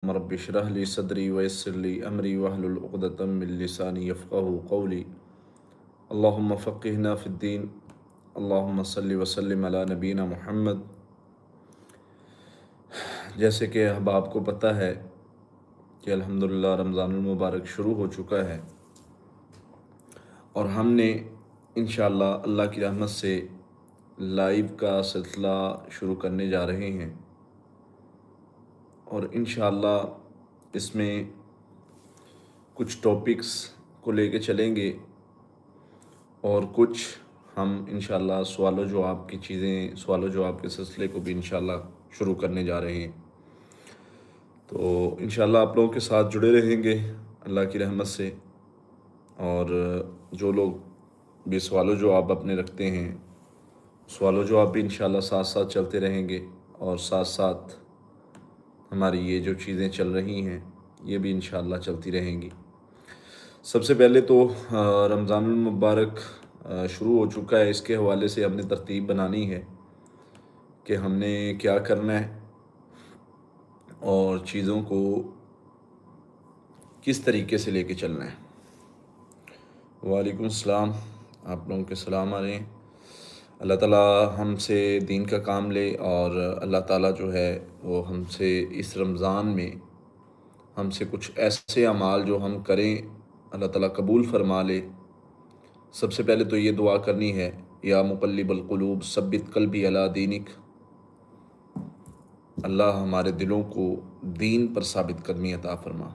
Rabbi इश्रह ली सदरी वयस्सिर ली अमरी वहलुल उक़दतम मिन लिसानी यफ़क़हू क़ौली। अल्लाहुम्मा फ़क़्हिना फ़िद्दीन। अल्लाहुम्मा सल्लि व सल्लिम अला नबीना मुहम्मद। जैसे कि अब आपको पता है कि अल्हम्दुलिल्लाह रमज़ानुल मुबारक शुरू हो चुका है और हमने इंशाअल्लाह अल्लाह की रहमत से लाइव का सिलसिला शुरू करने जा रहे हैं और इंशाअल्लाह इसमें कुछ टॉपिक्स को लेके चलेंगे और कुछ हम इंशाअल्लाह सवाल जवाब के सिलसिले को भी इंशाअल्लाह शुरू करने जा रहे हैं। तो इंशाअल्लाह आप लोगों के साथ जुड़े रहेंगे अल्लाह की रहमत से। और जो लोग भी सवाल जवाब अपने रखते हैं, सवाल जवाब भी इंशाअल्लाह साथ साथ चलते रहेंगे और साथ साथ हमारी ये जो चीज़ें चल रही हैं ये भी इंशाअल्लाह चलती रहेंगी। सबसे पहले तो रमज़ानुल मुबारक शुरू हो चुका है, इसके हवाले से हमने तरतीब बनानी है कि हमने क्या करना है और चीज़ों को किस तरीके से लेके चलना है। वालेकुम अस्सलाम, आप लोगों के सलाम आ रहे हैं। अल्लाह ताला हमसे दीन का काम ले और अल्लाह ताला जो है वो हमसे इस रमज़ान में हमसे कुछ ऐसे अमाल जो हम करें अल्लाह ताला कबूल फ़रमा ले। सबसे पहले तो ये दुआ करनी है, या मुक़ल्लिबल क़ुलूब सब्बित क़ल्बी अला दीनिक। अल्लाह हमारे दिलों को दीन पर साबित कदमी अता फ़रमा।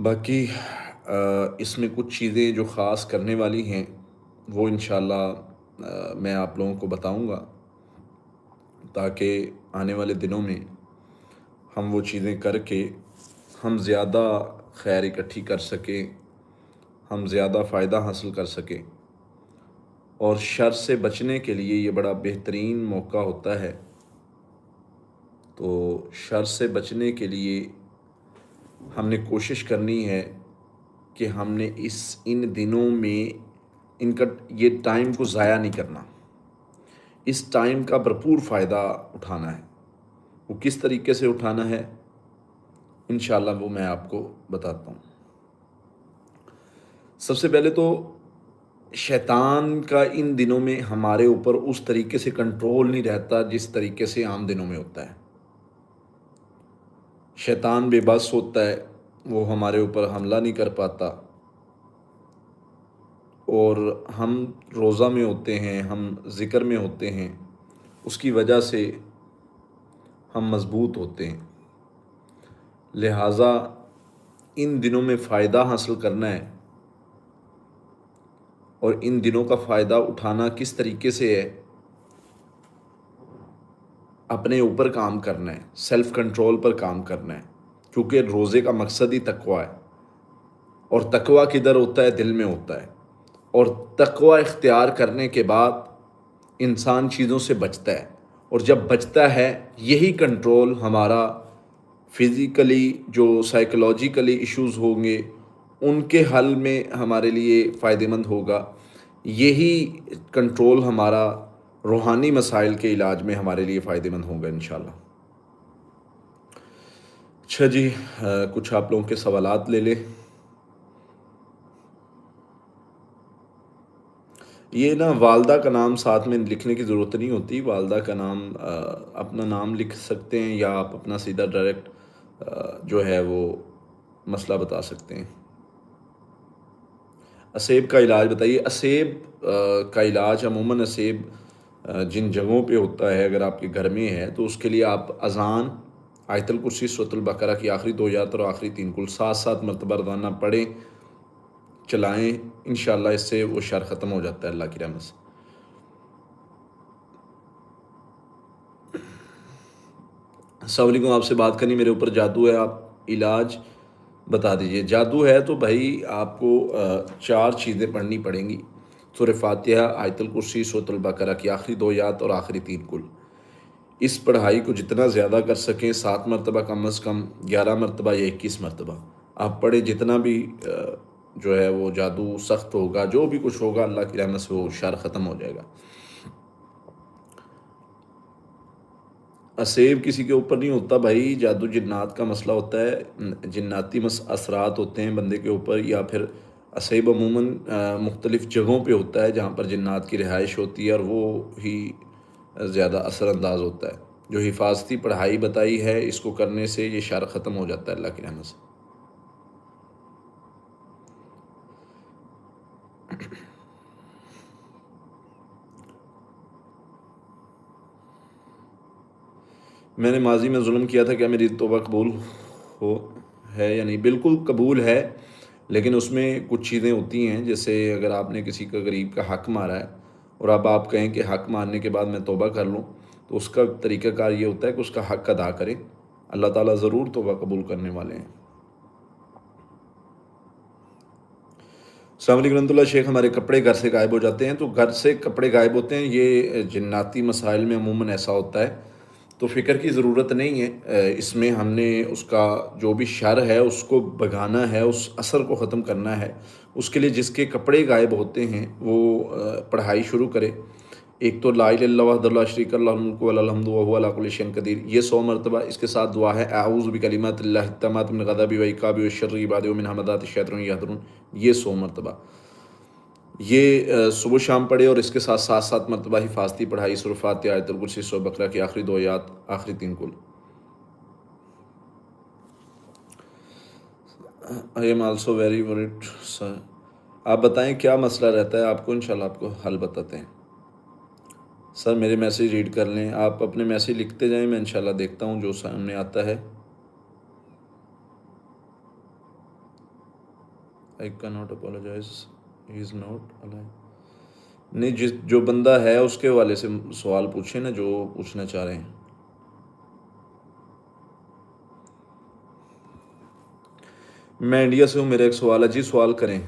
बाकी इसमें कुछ चीज़ें जो ख़ास करने वाली हैं वो इंशाअल्लाह मैं आप लोगों को बताऊंगा, ताकि आने वाले दिनों में हम वो चीज़ें करके हम ज़्यादा खैर इकट्ठी कर सकें, हम ज़्यादा फ़ायदा हासिल कर सकें। और शर से बचने के लिए ये बड़ा बेहतरीन मौका होता है। तो शर से बचने के लिए हमने कोशिश करनी है कि हमने इन दिनों में ये टाइम को ज़ाया नहीं करना, इस टाइम का भरपूर फ़ायदा उठाना है। वो किस तरीके से उठाना है इंशाअल्लाह वो मैं आपको बताता हूँ। सबसे पहले तो शैतान का इन दिनों में हमारे ऊपर उस तरीके से कंट्रोल नहीं रहता जिस तरीके से आम दिनों में होता है। शैतान बेबस होता है, वो हमारे ऊपर हमला नहीं कर पाता और हम रोज़ा में होते हैं, हम ज़िक्र में होते हैं, उसकी वजह से हम मज़बूत होते हैं। लिहाजा इन दिनों में फ़ायदा हासिल करना है और इन दिनों का फ़ायदा उठाना किस तरीके से है, अपने ऊपर काम करना है, सेल्फ़ कंट्रोल पर काम करना है, क्योंकि रोज़े का मकसद ही तक़वा है। और तक़वा किधर होता है? दिल में होता है। और तक़वा इख्तियार करने के बाद इंसान चीज़ों से बचता है, और जब बचता है यही कंट्रोल हमारा फ़िज़िकली जो साइकोलॉजिकली इश्यूज़ होंगे उनके हल में हमारे लिए फ़ायदेमंद होगा। यही कंट्रोल हमारा रूहानी मसाइल के इलाज में हमारे लिए फ़ायदेमंद होगा इंशाअल्लाह। अच्छा जी, कुछ आप लोगों के सवालात ले लें। ये ना वालदा का नाम साथ में लिखने की ज़रूरत नहीं होती। वालदा का नाम अपना नाम लिख सकते हैं या आप अपना सीधा डायरेक्ट जो है वो मसला बता सकते हैं। असेब का इलाज बताइए। असेब का इलाज अमूमन असेब जिन जगहों पे होता है, अगर आपके घर में है तो उसके लिए आप अज़ान, आयतुल कुर्सी, सूरतुल बकरा की आखिरी 2 आयत और आखिरी 3 कुल 7-7 मरतबा रोज़ाना पढ़ें, चलाएँ। इंशाअल्लाह इससे वो शर ख़त्म हो जाता है अल्लाह की रहमत से। अस्सलाम वालेकुम, आपसे बात करनी मेरे ऊपर जादू है, आप इलाज बता दीजिए। जादू है तो भाई आपको 4 चीज़ें पढ़नी पड़ेंगी। सूरह फातिहा, आयतुल कुर्सी, सूरतुल बकरा की आखिरी 2 आयत और आखिरी 3 कुल। इस पढ़ाई को जितना ज़्यादा कर सकें, 7 मरतबा कम अज़ कम, 11 मरतबा या 21 मरतबा आप पढ़ें। जितना भी जो है वो जादू सख्त होगा, जो भी कुछ होगा, अल्लाह की रहमत से वो शर ख़त्म हो जाएगा। असेब किसी के ऊपर नहीं होता भाई, जादू जिन्नात का मसला होता है, जिन्नाती असरात होते हैं बंदे के ऊपर, या फिर असेब अमूमन मुख्तलिफ़ जगहों पे होता है जहाँ पर जिन्नात की रिहाइश होती है और वो ही ज़्यादा असरअंदाज होता है। जो हिफाजती पढ़ाई बताई है, इसको करने से ये शर ख़त्म हो जाता है अल्लाह की रहमत से। मैंने माजी में जुल्म किया था, क्या मेरी तौबा कबूल हो है या नहीं? बिल्कुल कबूल है, लेकिन उसमें कुछ चीज़ें होती हैं, जैसे अगर आपने किसी का गरीब का हक़ मारा है और अब आप कहें कि हक़ मारने के बाद मैं तौबा कर लूँ, तो उसका तरीक़ाकार ये होता है कि उसका हक़ अदा करें। अल्लाह ताला ज़रूर तौबा कबूल करने वाले हैं। अस्सलाम वालेकुम रहमतुल्लाह। शेख, हमारे कपड़े घर से गायब हो जाते हैं, तो घर से कपड़े गायब होते हैं, ये जिन्नाती मसाइल में अमूमन ऐसा होता है, तो फ़िक्र की ज़रूरत नहीं है। इसमें हमने उसका जो भी शर है उसको भगाना है, उस असर को ख़त्म करना है। उसके लिए जिसके कपड़े गायब होते हैं वो पढ़ाई शुरू करे। एक तो ला इलाहा इल्लल्लाह वहदहु ला शरीका लहु लहुल मुल्कु व लहुल हम्दु व हुवा अला कुल्लि शैइन क़दीर, ये 100 मरतबा। इसके साथ दुआ है अऊज़ु बिकलिमातिल्लाहि त्ताम्माति मिन गज़बि व इक़ाबि व शर्रि इबादिहि व मिन हमाज़ाति शैतानि यहज़ुरून, ये 100 मरतबा। ये सुबह शाम पढ़े और इसके साथ 7-7 मरतबा हिफाज़ती पढ़ाई, सूरह फातिहा, आयतुल कुर्सी, सूरह बकरा की आखिरी 2 आयत, आखिरी 3 कुल। I am also very worried sir. आप बताएं क्या मसला रहता है आपको, इंशाल्लाह आपको हल बताते हैं। सर मेरे मैसेज रीड कर लें, आप अपने मैसेज लिखते जाएं, मैं इंशाल्लाह देखता हूं जो सामने आता है। I can not apologise, he is not alive. नहीं, जिस जो बंदा है उसके हवाले से सवाल पूछें ना, जो पूछना चाह रहे हैं। मैं इंडिया से हूँ, मेरा एक सवाल है जी, सवाल करें।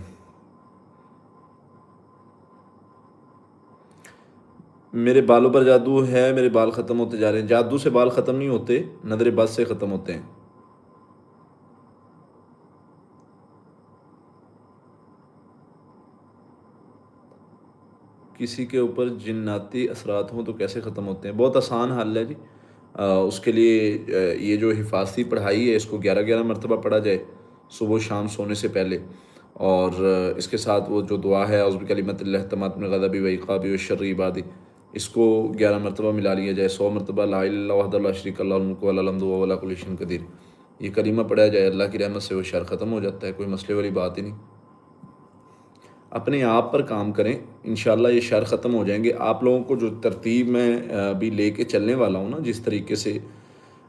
मेरे बालों पर जादू है, मेरे बाल ख़त्म होते जा रहे हैं। जादू से बाल ख़त्म नहीं होते, नज़र बद से ख़त्म होते हैं। किसी के ऊपर जिन्नाती असरात हों तो कैसे ख़त्म होते हैं? बहुत आसान हल है जी। उसके लिए ये जो हिफाजती पढ़ाई है, इसको 11-11 मरतबा पढ़ा जाए सुबह शाम सोने से पहले, और इसके साथ वो जो दुआ है औज़ु बिकलिमातिल्लाहि त्ताम्माति मिन गज़बि व इक़ाबि व शर्रि इबादी, इसको 11 मरतबा मिला लिया जाए। 100 मरतबा ला इलाहा इल्लल्लाह वहदहु ला शरीका लहुल मुल्कु व लहुल हम्दु व हुवा अला कुल्लि शैइन क़दीर, ये कलीमा पढ़ा जाए, अल्लाह की रहमत से वो शर ख़त्म हो जाता है, कोई मसले वाली बात ही नहीं। अपने आप पर काम करें, इंशाल्लाह ये शर ख़त्म हो जाएंगे। आप लोगों को जो तरतीब में अभी लेके चलने वाला हूँ ना, जिस तरीके से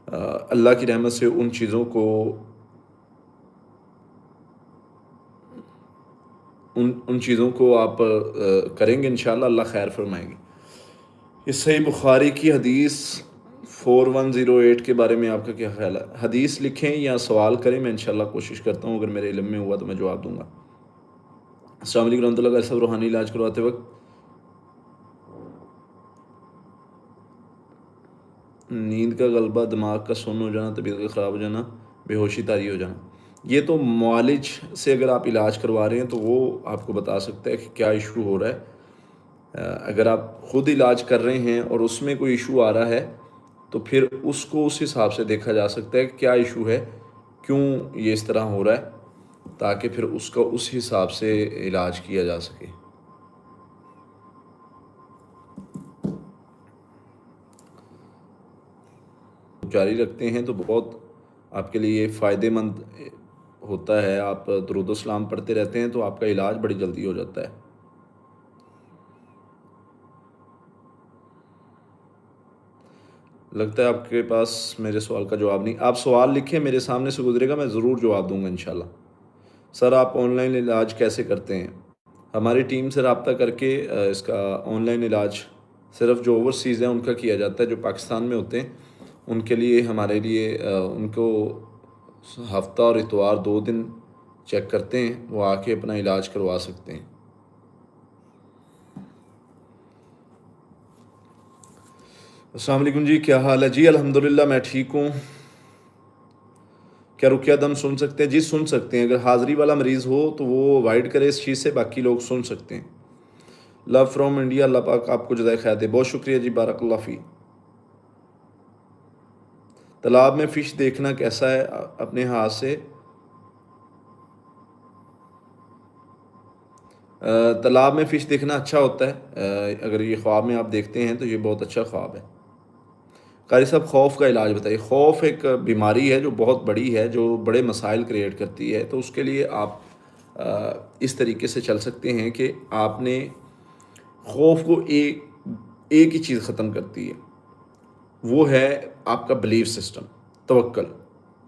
अल्लाह की रहमत से उन चीज़ों को उन चीज़ों को आप करेंगे, इंशाल्लाह अल्लाह खैर फरमाएगी। ये सही बुखारी की हदीस 4108 के बारे में आपका क्या ख्याल है? हदीस लिखें या सवाल करें, मैं इंशाल्लाह कोशिश करता हूँ, अगर मेरे इल्म में हुआ तो मैं जवाब दूँगा। अस्सलाम वालेकुम रहमतुल्लाह। सब रूहानी इलाज करवाते वक्त नींद का गलबा, दिमाग का सुन्न हो जाना, तबीयत का ख़राब हो जाना, बेहोशी तारी हो जाना, ये तो मुआलिज से अगर आप इलाज करवा रहे हैं तो वो आपको बता सकता है कि क्या इशू हो रहा है। अगर आप ख़ुद इलाज कर रहे हैं और उसमें कोई इशू आ रहा है, तो फिर उसको उस हिसाब से देखा जा सकता है कि क्या इशू है, क्यों ये इस तरह हो रहा है, ताकि फिर उसका उस हिसाब से इलाज किया जा सके। जारी रखते हैं तो बहुत आपके लिए फ़ायदेमंद होता है। आप दुरूद व सलाम पढ़ते रहते हैं तो आपका इलाज बड़ी जल्दी हो जाता है। लगता है आपके पास मेरे सवाल का जवाब नहीं। आप सवाल लिखें, मेरे सामने से गुजरेगा, मैं ज़रूर जवाब दूंगा इंशाल्लाह। सर आप ऑनलाइन इलाज कैसे करते हैं? हमारी टीम से रब्ता करके इसका ऑनलाइन इलाज सिर्फ जो ओवरसीज़ हैं उनका किया जाता है। जो पाकिस्तान में होते हैं उनके लिए, हमारे लिए उनको हफ्ता और इतवार 2 दिन चेक करते हैं, वो आके अपना इलाज करवा सकते हैं। अस्सलाम वालेकुम जी, क्या हाल है जी? अल्हम्दुलिल्लाह मैं ठीक हूँ। क्या रुकिया दम सुन सकते हैं? जी सुन सकते हैं। अगर हाज़िरी वाला मरीज़ हो तो वो अवॉइड करे इस चीज़ से, बाकी लोग सुन सकते हैं। लव फ्रॉम इंडिया, अल्लाह पाक आपको जज़ाए खैर दे। बहुत शुक्रिया जी, बारकल्लाह फ़ी। तालाब में फ़िश देखना कैसा है? अपने हाथ से तालाब में फ़िश देखना अच्छा होता है। अगर ये ख्वाब में आप देखते हैं तो ये बहुत अच्छा ख्वाब है। कारी साहब, खौफ का इलाज बताइए। खौफ एक बीमारी है जो बहुत बड़ी है, जो बड़े मसाइल क्रिएट करती है। तो उसके लिए आप इस तरीके से चल सकते हैं कि आपने खौफ को एक ही चीज़ ख़त्म करती है, वो है आपका बिलीफ सिस्टम, तवक्ल।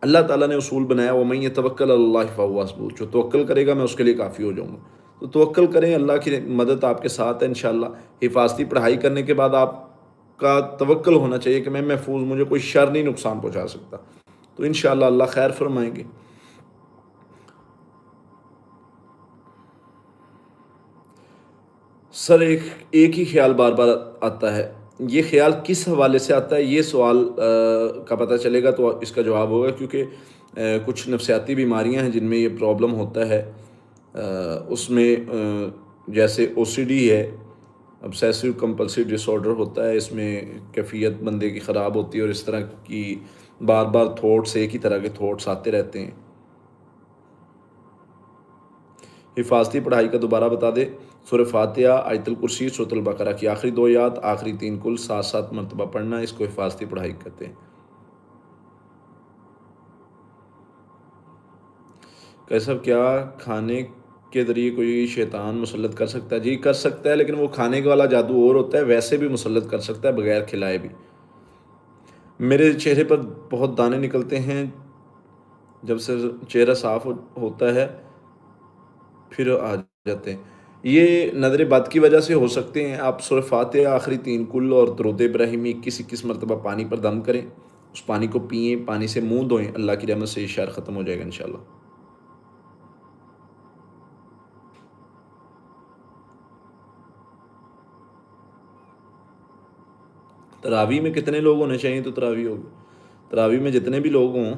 अल्लाह ताला ने उसूल बनाया, वमन यतवक्कल अलल्लाह फहुव हस्बुह, जो तवक्ल करेगा मैं उसके लिए काफ़ी हो जाऊँगा। तो तवक्ल करें, अल्लाह की मदद आपके साथ है इंशाअल्लाह। हिफाजती पढ़ाई करने के बाद आपका तवक्ल होना चाहिए कि मैं महफूज, मुझे कोई शर नहीं नुकसान पहुँचा सकता। तो इंशाअल्लाह अल्लाह खैर फरमाएंगे। सर, एक ही ख्याल बार बार आता है, ये ख्याल किस हवाले से आता है, ये सवाल का पता चलेगा तो इसका जवाब होगा। क्योंकि कुछ नफसियाती बीमारियां हैं जिनमें ये प्रॉब्लम होता है। उसमें जैसे ओसीडी है, ऑब्सेसिव कंपल्सिव डिसऑर्डर होता है। इसमें कैफियत बंदे की ख़राब होती है और इस तरह की बार बार थॉट्स, एक ही तरह के थॉट्स आते रहते हैं। हिफाजती पढ़ाई का दोबारा बता दे। सूरह फातिहा, आयतुल कुर्सी, सूरह बकरा की आखिरी 2 आयत, आखिरी 3 कुल 7-7 मरतबा पढ़ना, इसको हिफाजती पढ़ाई कहते हैं। कैसा, क्या खाने के ज़रिए कोई शैतान मुसल्लत कर सकता है? जी कर सकता है, लेकिन वो खाने वाला जादू और होता है, वैसे भी मुसल्लत कर सकता है बगैर खिलाए भी। मेरे चेहरे पर बहुत दाने निकलते हैं, जब से चेहरा साफ होता है फिर आ जाते हैं। ये नज़र बद की वजह से हो सकते हैं। आप सूरह फातिहा, आखिरी 3 कुल और दुरूद इब्राहिमी 21-21 मरतबा पानी पर दम करें, उस पानी को पिएँ, पानी से मुँह धोएँ, अल्लाह की रहमत से ये शर ख़त्म हो जाएगा इंशाअल्लाह। तरावी में कितने लोग होने चाहिए तो तरावी होगी? तरावी में जितने भी लोग हों,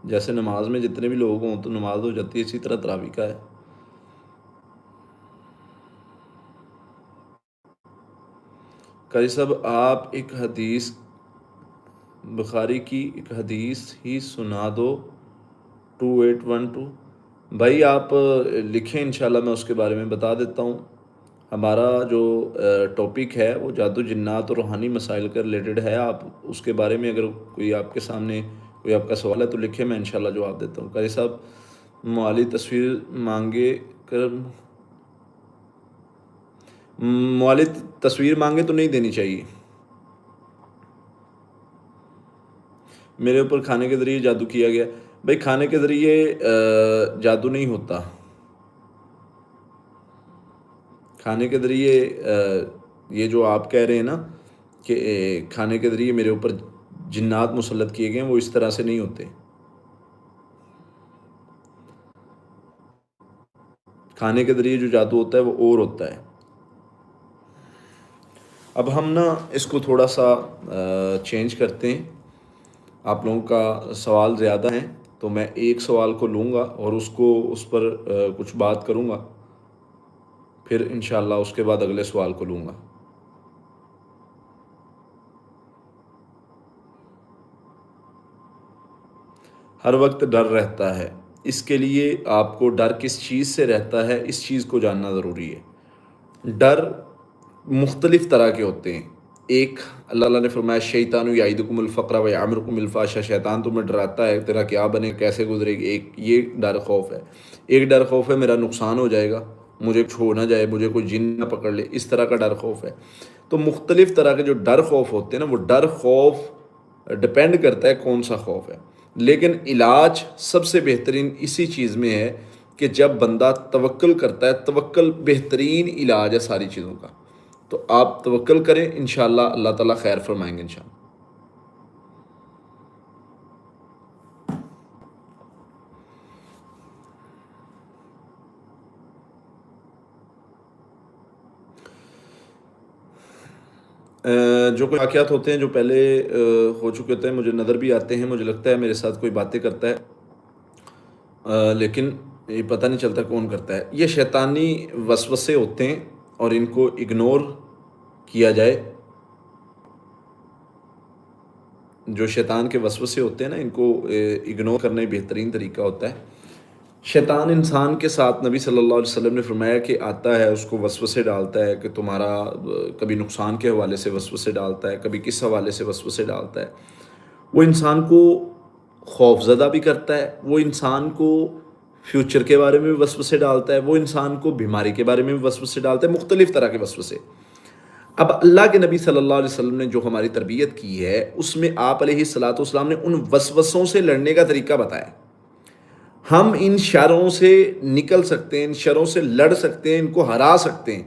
जैसे नमाज में जितने भी लोग हों तो नमाज हो जाती है, इसी तरह तरावी का है। कारी साहब, आप एक हदीस, बुखारी की एक हदीस ही सुना दो, 2812। भाई आप लिखें, इंशाल्लाह मैं उसके बारे में बता देता हूँ। हमारा जो टॉपिक है वो जादू, जिन्नात और रूहानी मसाइल के रिलेटेड है। आप उसके बारे में अगर कोई आपके सामने कोई आपका सवाल है तो लिखे, मैं इंशाल्लाह जवाब देता हूँ। कारी साहब, माली तस्वीर मांगे कर माली तस्वीर मांगे तो नहीं देनी चाहिए। मेरे ऊपर खाने के ज़रिए जादू किया गया। भाई खाने के ज़रिए जादू नहीं होता। खाने के ज़रिए ये जो आप कह रहे हैं ना कि खाने के ज़रिए मेरे ऊपर जिन्नात मुसल्लत किए गए हैं, वो इस तरह से नहीं होते। खाने के ज़रिए जो जादू होता है वो और होता है। अब हम ना इसको थोड़ा सा चेंज करते हैं। आप लोगों का सवाल ज़्यादा हैं तो मैं एक सवाल को लूँगा और उसको उस पर कुछ बात करूँगा, फिर इंशाअल्लाह उसके बाद अगले सवाल को लूँगा। हर वक्त डर रहता है, इसके लिए आपको डर किस चीज़ से रहता है, इस चीज़ को जानना ज़रूरी है। डर मुख्तलिफ़ तरह के होते हैं। एक, अल्लाह ने फरमाया शैतानु याइदुकुमुल फ़क़्र व यअमुरुकुम बिल फ़हशा, शैतान तुम्हें डराता है तेरा क्या बने, कैसे गुजरेगी। एक ये डर खौफ है। एक डर खौफ है मेरा नुकसान हो जाएगा, मुझे कुछ हो ना जाए, मुझे कोई जिन ना पकड़ ले, इस तरह का डर खौफ है। तो मुख्तलिफ़ तरह के जो डर खौफ होते हैं ना, वो डर खौफ डिपेंड करता है कौन सा खौफ है। लेकिन इलाज सबसे बेहतरीन इसी चीज़ में है कि जब बंदा तवक्ल करता है, तवक्ल बेहतरीन इलाज है सारी चीज़ों का। तो आप तवक्ल करें, इंशाअल्लाह अल्लाह ताला खैर फरमाएंगे इंशाअल्लाह। जो कोई वाक़यात होते हैं जो पहले हो चुके होते हैं, मुझे नज़र भी आते हैं, मुझे लगता है मेरे साथ कोई बातें करता है, लेकिन ये पता नहीं चलता कौन करता है। ये शैतानी वसवसे होते हैं और इनको इग्नोर किया जाए। जो शैतान के वसवसे होते हैं ना, इनको इग्नोर करना ही बेहतरीन तरीका होता है। शैतान इंसान के साथ नबी सल्लल्लाहु अलैहि वसल्लम ने फरमाया कि आता है, उसको वसवसे डालता है कि तुम्हारा कभी नुकसान के हवाले से वसवसे डालता है, कभी किस हवाले से वसवसे डालता है। वो इंसान को खौफज़दा भी करता है, वो इंसान को फ्यूचर के बारे में भी वसवसे डालता है, वो इंसान को बीमारी के बारे में भी वसवसे डालता है, मुख्तलिफ़ तरह के वसवसे। अब अल्लाह के नबी सल्लल्लाहु अलैहि वसल्लम ने जो हमारी तरबियत की है, उसमें आप अलैहिस्सलातु वस्सलाम ने उन वसवसों से लड़ने का तरीका बताया। हम इन शरों से निकल सकते हैं, इन शरों से लड़ सकते हैं, इनको हरा सकते हैं।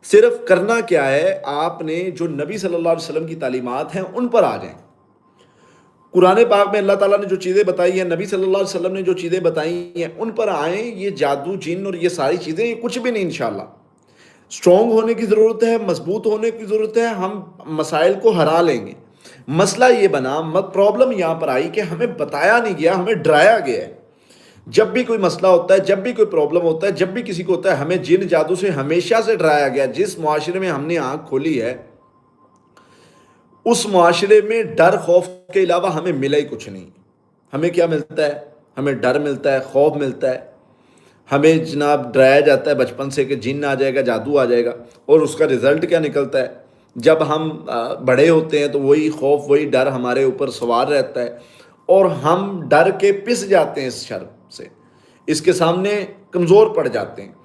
सिर्फ करना क्या है, आपने जो नबी सल्लल्लाहु अलैहि वसल्लम की तालीमात हैं उन पर आ जाएं। कुरान पाक में अल्लाह ताला ने जो चीज़ें बताई हैं, नबी सल्लल्लाहु अलैहि वसल्लम ने जो चीज़ें बताई हैं, उन पर आएँ। ये जादू, जिन और ये सारी चीज़ें, ये कुछ भी नहीं इंशाअल्लाह। स्ट्रॉन्ग होने की ज़रूरत है, मजबूत होने की ज़रूरत है, हम मसाइल को हरा लेंगे। मसला ये बना, प्रॉब्लम यहाँ पर आई कि हमें बताया नहीं गया, हमें डराया गया है। जब भी कोई मसला होता है, जब भी कोई प्रॉब्लम होता है, जब भी किसी को होता है, हमें जिन जादू से हमेशा से डराया गया। जिस मुआशरे में हमने आँख खोली है, उस मुआशरे में डर खौफ के अलावा हमें मिला ही कुछ नहीं। हमें क्या मिलता है? हमें डर मिलता है, खौफ मिलता है। हमें जनाब डराया जाता है बचपन से कि जिन आ जाएगा, जादू आ जाएगा। और उसका रिज़ल्ट क्या निकलता है? जब हम बड़े होते हैं तो वही खौफ, वही डर हमारे ऊपर सवार रहता है और हम डर के पिस जाते हैं इस शर से, इसके सामने कमज़ोर पड़ जाते हैं।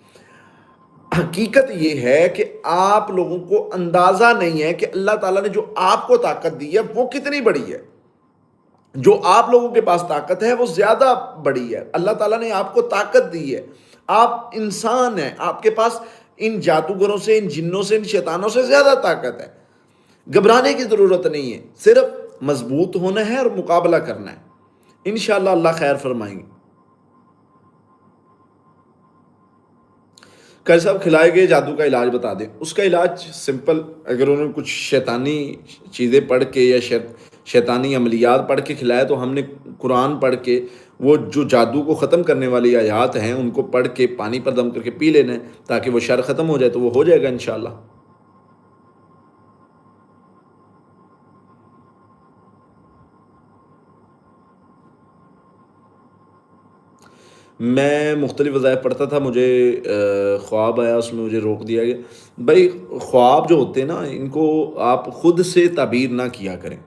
हकीकत ये है कि आप लोगों को अंदाज़ा नहीं है कि अल्लाह ताला ने जो आपको ताकत दी है वो कितनी बड़ी है। जो आप लोगों के पास ताकत है वो ज़्यादा बड़ी है। अल्लाह ताला ने आपको ताकत दी है, आप इंसान हैं, आपके पास इन जादूगरों से, इन जिन्नों से, इन शैतानों से ज़्यादा ताकत है। घबराने की ज़रूरत नहीं है, सिर्फ मजबूत होना है और मुकाबला करना है। इंशाअल्लाह अल्लाह खैर फरमाएंगे। कल साहब खिलाए गए जादू का इलाज बता दें। उसका इलाज सिंपल, अगर उन्होंने कुछ शैतानी चीज़ें पढ़ के या शैतानी अमलियात पढ़ के खिलाया, तो हमने कुरान पढ़ के वो जो जादू को ख़त्म करने वाली आयात हैं उनको पढ़ के पानी पर दम करके पी लेना है, ताकि वो शर ख़त्म हो जाए। तो वो हो जाएगा इंशाअल्लाह। मैं मुख्तलिफ़ वज़ाइफ पढ़ता था, मुझे ख्वाब आया, उसमें मुझे रोक दिया गया। भाई ख्वाब जो होते हैं ना, इनको आप ख़ुद से ताबीर ना किया करें।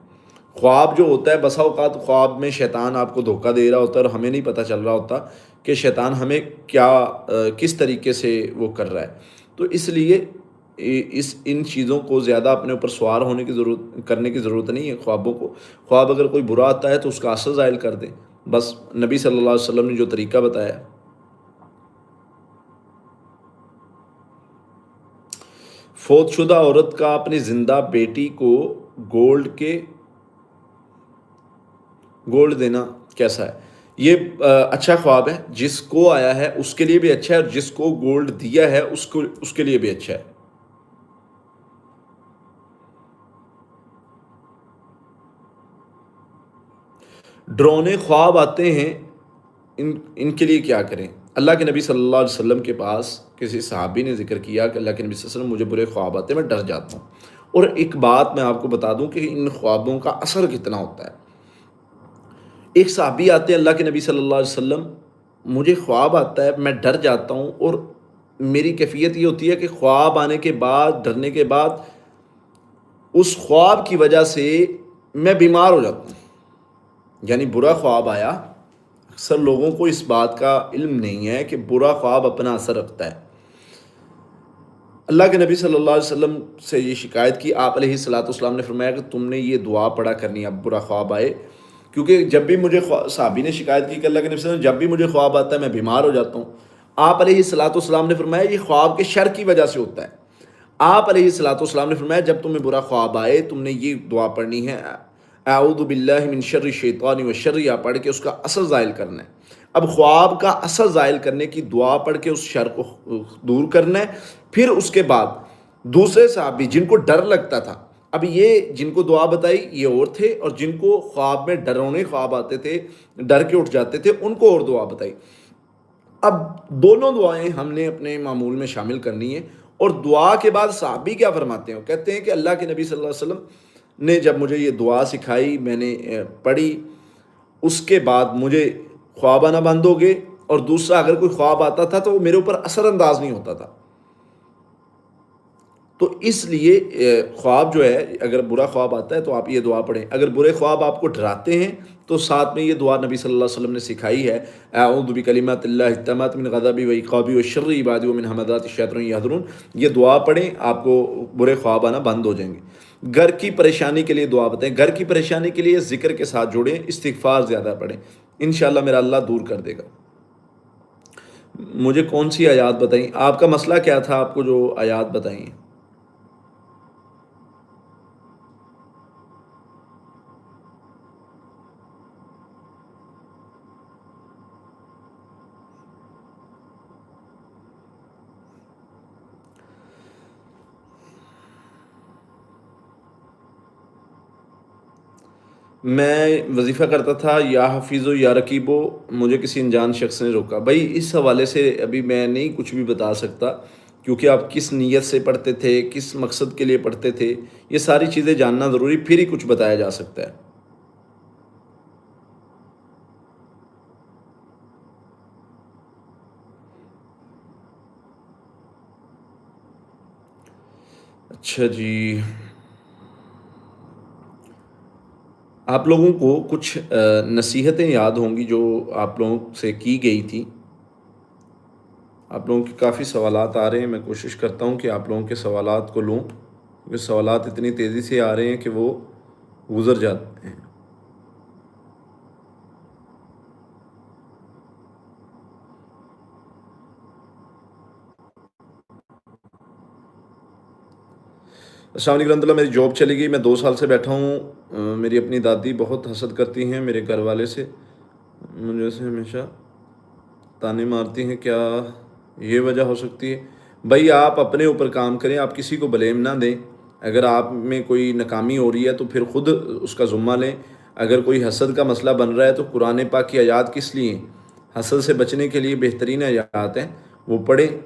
ख्वाब जो होता है, बसा औक़ात ख्वाब में शैतान आपको धोखा दे रहा होता है और हमें नहीं पता चल रहा होता कि शैतान हमें क्या किस तरीके से वो कर रहा है। तो इसलिए इस इन चीज़ों को ज़्यादा अपने ऊपर सवार होने की ज़रूरत करने की ज़रूरत नहीं है। ख्वाबों को, ख्वाब अगर कोई बुरा आता है तो उसका असर ज़ाहिल कर दें। बस नबी सल्लल्लाहु अलैहि वसल्लम ने जो तरीका बताया। फौतशुदा औरत का अपनी ज़िंदा बेटी को गोल्ड देना कैसा है? ये अच्छा ख्वाब है। जिसको आया है उसके लिए भी अच्छा है और जिसको गोल्ड दिया है उसके लिए भी अच्छा है। डरावने ख्वाब आते हैं, इनके लिए क्या करें? अल्लाह के नबी सल्लल्लाहु अलैहि वसल्लम के पास किसी सहाबी ने जिक्र किया कि अल्लाह के नबी सल्लल्लाहु अलैहि वसल्लम, मुझे बुरे ख्वाब आते हैं, मैं डर जाता हूँ। और एक बात मैं आपको बता दूं कि इन ख्वाबों का असर कितना होता है। एक सहाबी आते हैं अल्लाह के नबी सल्लल्लाहु अलैहि वसल्लम, मुझे ख्वाब आता है, मैं डर जाता हूँ और मेरी कैफियत ये होती है कि ख्वाब आने के बाद, डरने के बाद, उस ख्वाब की वजह से मैं बीमार हो जाता हूँ। यानी बुरा ख्वाब आया। अक्सर लोगों को इस बात का इल्म नहीं है कि बुरा ख्वाब अपना असर रखता है। अल्लाह के नबी सल्लल्लाहु अलैहि वसल्लम से ये शिकायत की, आप अलैहिस्सलातु वस्सलाम ने फरमाया कि तुमने ये दुआ पढ़ा करनी अब बुरा ख्वाब आए। क्योंकि जब भी मुझे साहबी ने शिकायत की कि अल्लाह के नबी सल्लल्लाहु अलैहि वसल्लम, जब भी मुझे ख्वाब आता है मैं बीमार हो जाता हूँ। आप अलैहिस्सलातु वस्सलाम ने फरमाया ये ख्वाब के शर की वजह से होता है। आप अलैहिस्सलातु वस्सलाम ने फरमाया जब तुम्हें बुरा ख्वाब आए, तुमने ये दुआ पढ़नी है, आऊज़ु बिल्लाहि मिन शर्रि शैतानि व शर्रि, या पढ़ के उसका असर ज़ाहिल करना है। अब ख्वाब का असर ज़ाहिल करने की दुआ पढ़ के उस शर को दूर करना है। फिर उसके बाद दूसरे साहबी जिनको डर लगता था, अब ये जिनको दुआ बताई ये और थे, और जिनको ख्वाब में डरावने ख्वाब आते थे, डर के उठ जाते थे, उनको और दुआ बताई। अब दोनों दुआएं हमने अपने मामूल में शामिल करनी है। और दुआ के बाद साहबी क्या फरमाते हैं? कहते हैं कि अल्लाह के नबी सल्लल्लाहु अलैहि वसल्लम, ने जब मुझे ये दुआ सिखाई, मैंने पढ़ी, उसके बाद मुझे ख्वाब आना बंद हो गए। और दूसरा, अगर कोई ख्वाब आता था तो वो मेरे ऊपर असरअंदाज नहीं होता था। तो इसलिए ख्वाब जो है, अगर बुरा ख्वाब आता है तो आप ये दुआ पढ़ें। अगर बुरे ख्वाब आपको डराते हैं तो साथ में ये दुआ नबी सल्लल्लाहु अलैहि वसल्लम ने सिखाई है, अऊज़ु बिकलिमातिल्लाहि तम्मात मिन गज़बि व इक़ाबि व शर्रि इबादी व मिन हमाज़ाति शैतान यहज़ुरून। ये दुआ पढ़ें, आपको बुरे ख्वाब आना बंद हो जाएंगे। घर की परेशानी के लिए दुआ बताएं। घर की परेशानी के लिए ज़िक्र के साथ जुड़ें, इस्तिग़फ़ार ज़्यादा पढ़ें, इंशाअल्लाह मेरा अल्लाह दूर कर देगा। मुझे कौन सी आयात बताई? आपका मसला क्या था? आपको जो आयात बताई हैं। मैं वज़ीफ़ा करता था, या हफ़ीज़ो या रकीबो, मुझे किसी अनजान शख्स ने रोका। भाई इस हवाले से अभी मैं नहीं कुछ भी बता सकता, क्योंकि आप किस नीयत से पढ़ते थे, किस मकसद के लिए पढ़ते थे, ये सारी चीज़ें जानना ज़रूरी, फिर ही कुछ बताया जा सकता है। अच्छा जी, आप लोगों को कुछ नसीहतें याद होंगी जो आप लोगों से की गई थी। आप लोगों के काफ़ी सवालात आ रहे हैं, मैं कोशिश करता हूँ कि आप लोगों के सवालात को लूँ, क्योंकि सवालात इतनी तेज़ी से आ रहे हैं कि वो गुज़र जाते हैं। अस्सलाम वालेकुम रहमतुल्लाह। मेरी जॉब चली गई, मैं 2 साल से बैठा हूँ। मेरी अपनी दादी बहुत हसद करती हैं मेरे घर वाले से, मुझे से हमेशा ताने मारती हैं, क्या ये वजह हो सकती है? भाई आप अपने ऊपर काम करें, आप किसी को ब्लेम ना दें। अगर आप में कोई नाकामी हो रही है तो फिर खुद उसका ज़ुम्मा लें। अगर कोई हसद का मसला बन रहा है तो कुरान पाक की आयात किस लिए हैं? हसद से बचने के लिए बेहतरीन आयात हैं, वो पढ़ें।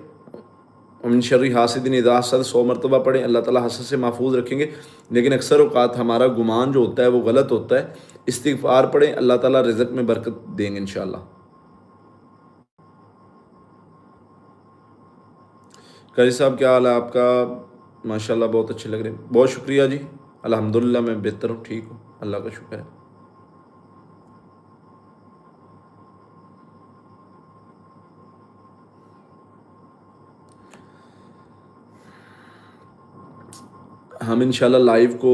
मिन शर्रि हासिदिन इज़ा हसद 100 मरतबा पढ़ें, अल्लाह ताला हसद से महफूज रखेंगे। लेकिन अक्सर औक़ात हमारा गुमान जो होता है वो गलत होता है। इस्तिग़फ़ार पढ़ें, अल्लाह ताला रिज़्क़ में बरकत देंगे इंशाअल्लाह। कारी साहब, क्या हाल है आपका? माशाअल्लाह बहुत अच्छे लग रहे हैं, बहुत शुक्रिया जी। अल्हम्दुलिल्लाह मैं बेहतर हूँ, ठीक हूँ, अल्लाह का शुक्र है। हम इंशाल्लाह लाइव को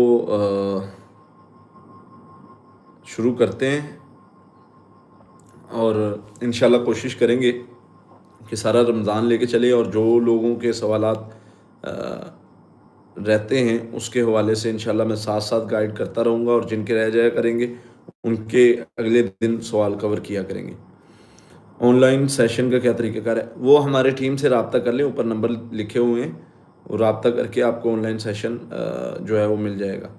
शुरू करते हैं, और इंशाल्लाह कोशिश करेंगे कि सारा रमज़ान लेके चले, और जो लोगों के सवालात रहते हैं उसके हवाले से इंशाल्लाह मैं साथ साथ गाइड करता रहूँगा, और जिनके रह जाया करेंगे उनके अगले दिन सवाल कवर किया करेंगे। ऑनलाइन सेशन का क्या तरीक़ाकार है? वो हमारे टीम से रब्ता कर लें, ऊपर नंबर लिखे हुए हैं, वो रब्ता करके आपको ऑनलाइन सेशन जो है वो मिल जाएगा।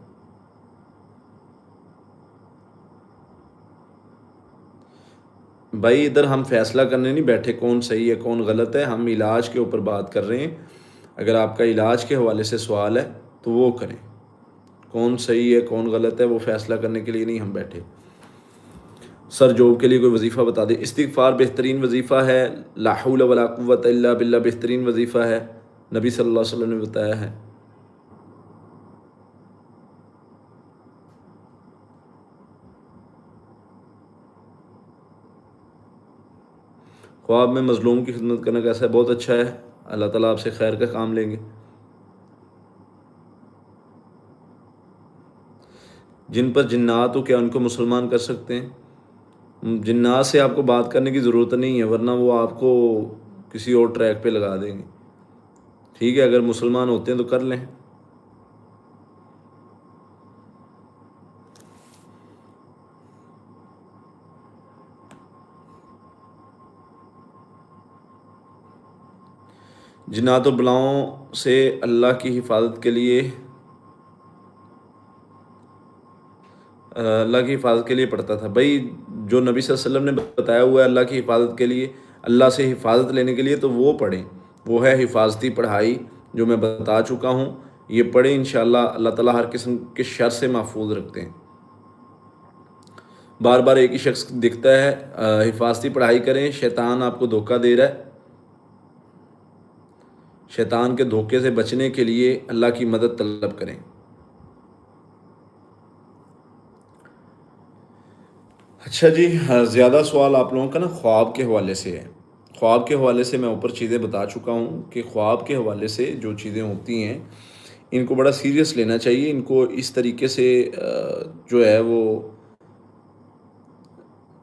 भाई इधर हम फैसला करने नहीं बैठे कौन सही है कौन गलत है, हम इलाज के ऊपर बात कर रहे हैं। अगर आपका इलाज के हवाले से सवाल है तो वो करें, कौन सही है कौन गलत है वो फैसला करने के लिए नहीं हम बैठे। सर जॉब के लिए कोई वजीफ़ा बता दें। इस्तिग़फ़ार बेहतरीन वजीफ़ा है, ला हौला वला कुव्वता इल्ला बिल्लाह बेहतरीन वजीफ़ा है, नबी सल्लल्लाहु अलैहि वसल्लम ने बताया है। ख्वाब में मज़लूम की खिदमत करना कैसा है? बहुत अच्छा है, अल्लाह ताला आपसे खैर का काम लेंगे। जिन पर जिन्नात हो क्या उनको मुसलमान कर सकते हैं? जिन्नात से आपको बात करने की ज़रूरत नहीं है, वरना वो आपको किसी और ट्रैक पे लगा देंगे। ठीक है, अगर मुसलमान होते हैं तो कर लें। जिन्नात और बलाओं से अल्लाह की हिफाजत के लिए अल्लाह की हिफाजत के लिए पढ़ता था। भाई जो नबी सल्लल्लाहु अलैहि वसल्लम ने बताया हुआ है अल्लाह की हिफाजत के लिए, अल्लाह से हिफाजत लेने के लिए, तो वो पढ़ें। वो है हिफाजती पढ़ाई जो मैं बता चुका हूँ। ये पढ़ें, इंशाअल्लाह अल्लाह ताला हर किस्म के शर से महफूज रखते हैं। बार बार एक ही शख्स दिखता है, हिफाजती पढ़ाई करें, शैतान आपको धोखा दे रहा है। शैतान के धोखे से बचने के लिए अल्लाह की मदद तलब करें। अच्छा जी, ज़्यादा सवाल आप लोगों का ना ख्वाब के हवाले से है। ख्वाब के हवाले से मैं ऊपर चीज़ें बता चुका हूँ कि ख्वाब के हवाले से जो चीज़ें होती हैं, इनको बड़ा सीरियस लेना चाहिए। इनको इस तरीके से जो है वो